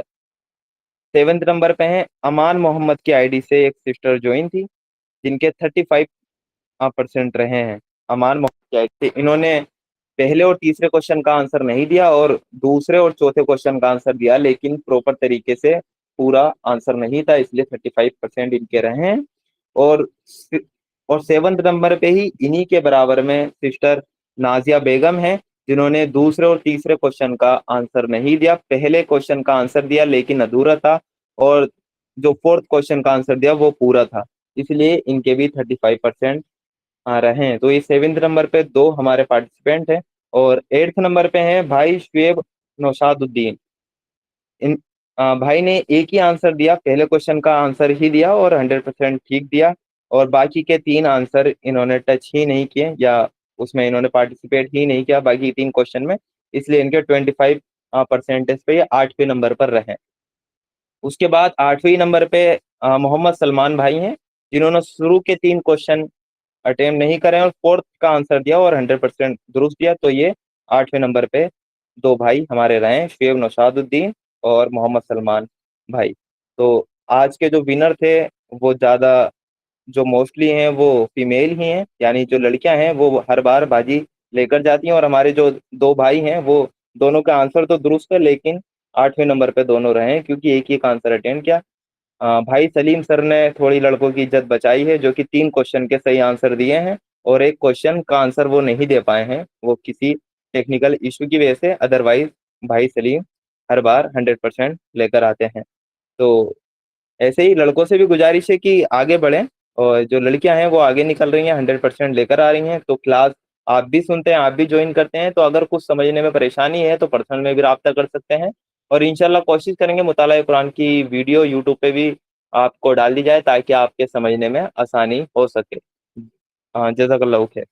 7 نمبر پہ ہیں امان محمد کی آئی ڈی سے ایک سسٹر جوائن تھی, جن کے 35% رہے ہیں. امان محمد کی آئی ڈی سے انہوں نے پہلے اور تیسرے کوشچن کا آنسر نہیں دیا اور دوسرے اور چوتھے کوشچن کا آنسر دیا, لیکن پراپر طریقے سے پورا آنسر نہیں تھا, اس لیے 35% ان کے رہے ہیں. اور 7 نمبر پہ ہی انہی کے برابر میں سسٹر نازیہ بیگم ہیں, جنہوں نے دوسرے اور تیسرے کوشچن کا آنسر نہیں دیا. پہلے کوشچن کا آنسر دیا لیکن ادھورا تھا, اور جو 4th کوشچن کا آنسر دیا وہ پورا تھا, اس لیے ان کے بھی 35% رہے ہیں. تو یہ 7 نمبر پہ 2 ہمارے پارٹیسپینٹ ہیں. اور 8 نمبر پہ ہیں بھائی شعیب نوشاد الدین. بھائی نے ایک ہی آنسر دیا, پہلے کوشچن کا آنسر ہی دیا اور 100% ٹھیک دیا, اور باقی کے 3 آنسر انہوں نے ٹچ ہی نہیں کیے, یا اس میں انہوں نے پارٹیسپیٹ ہی نہیں کیا باقی 3 کوشچن میں, اس لیے ان کے 25% پہ یہ 8ویں نمبر پر رہے. اس کے بعد 8ویں نمبر پہ محمد سلمان بھائی ہیں, جنہوں نے شروع کے 3 کوشچن اٹیمپٹ نہیں کرے اور 4th کا آنسر دیا اور 100% درست دیا. تو یہ 8ویں نمبر پہ 2 بھائی ہمارے رہے, شعیب نوشاد الدین اور محمد سلمان بھائی. تو آج کے جو ونر تھے وہ زیادہ جو موسٹلی ہیں وہ فیمیل ہی ہیں, یعنی جو لڑکیاں ہیں وہ ہر بار بازی لے کر جاتی ہیں, اور ہمارے جو 2 بھائی ہیں وہ دونوں کا آنسر تو درست ہے, لیکن 8ویں نمبر پہ دونوں رہے ہیں کیونکہ ایک ہی کا آنسر اٹینڈ کیا. بھائی سلیم سر نے تھوڑی لڑکوں کی عزت بچائی ہے, جو کہ 3 کوشچن کے صحیح آنسر دیے ہیں, اور ایک کوشچن کا آنسر وہ نہیں دے پائے ہیں, وہ کسی ٹیکنیکل ایشو کی وجہ سے. ادروائز بھائی سلیم ہر بار 100% لے کر آتے ہیں. تو ایسے ہی لڑکوں سے بھی گزارش ہے کہ آگے بڑھیں, اور جو لڑکیاں ہیں وہ آگے نکل رہی ہیں, 100% لے کر آ رہی ہیں. تو کلاس آپ بھی سنتے ہیں, آپ بھی جوائن کرتے ہیں, تو اگر کچھ سمجھنے میں پریشانی ہے تو پرسنل میں بھی رابطہ کر سکتے ہیں, اور انشاءاللہ کوشش کریں گے مطالعہ قرآن کی ویڈیو یوٹیوب پہ بھی آپ کو ڈال دی جائے تاکہ آپ کے سمجھنے میں آسانی ہو سکے. جزاک اللہ خیر.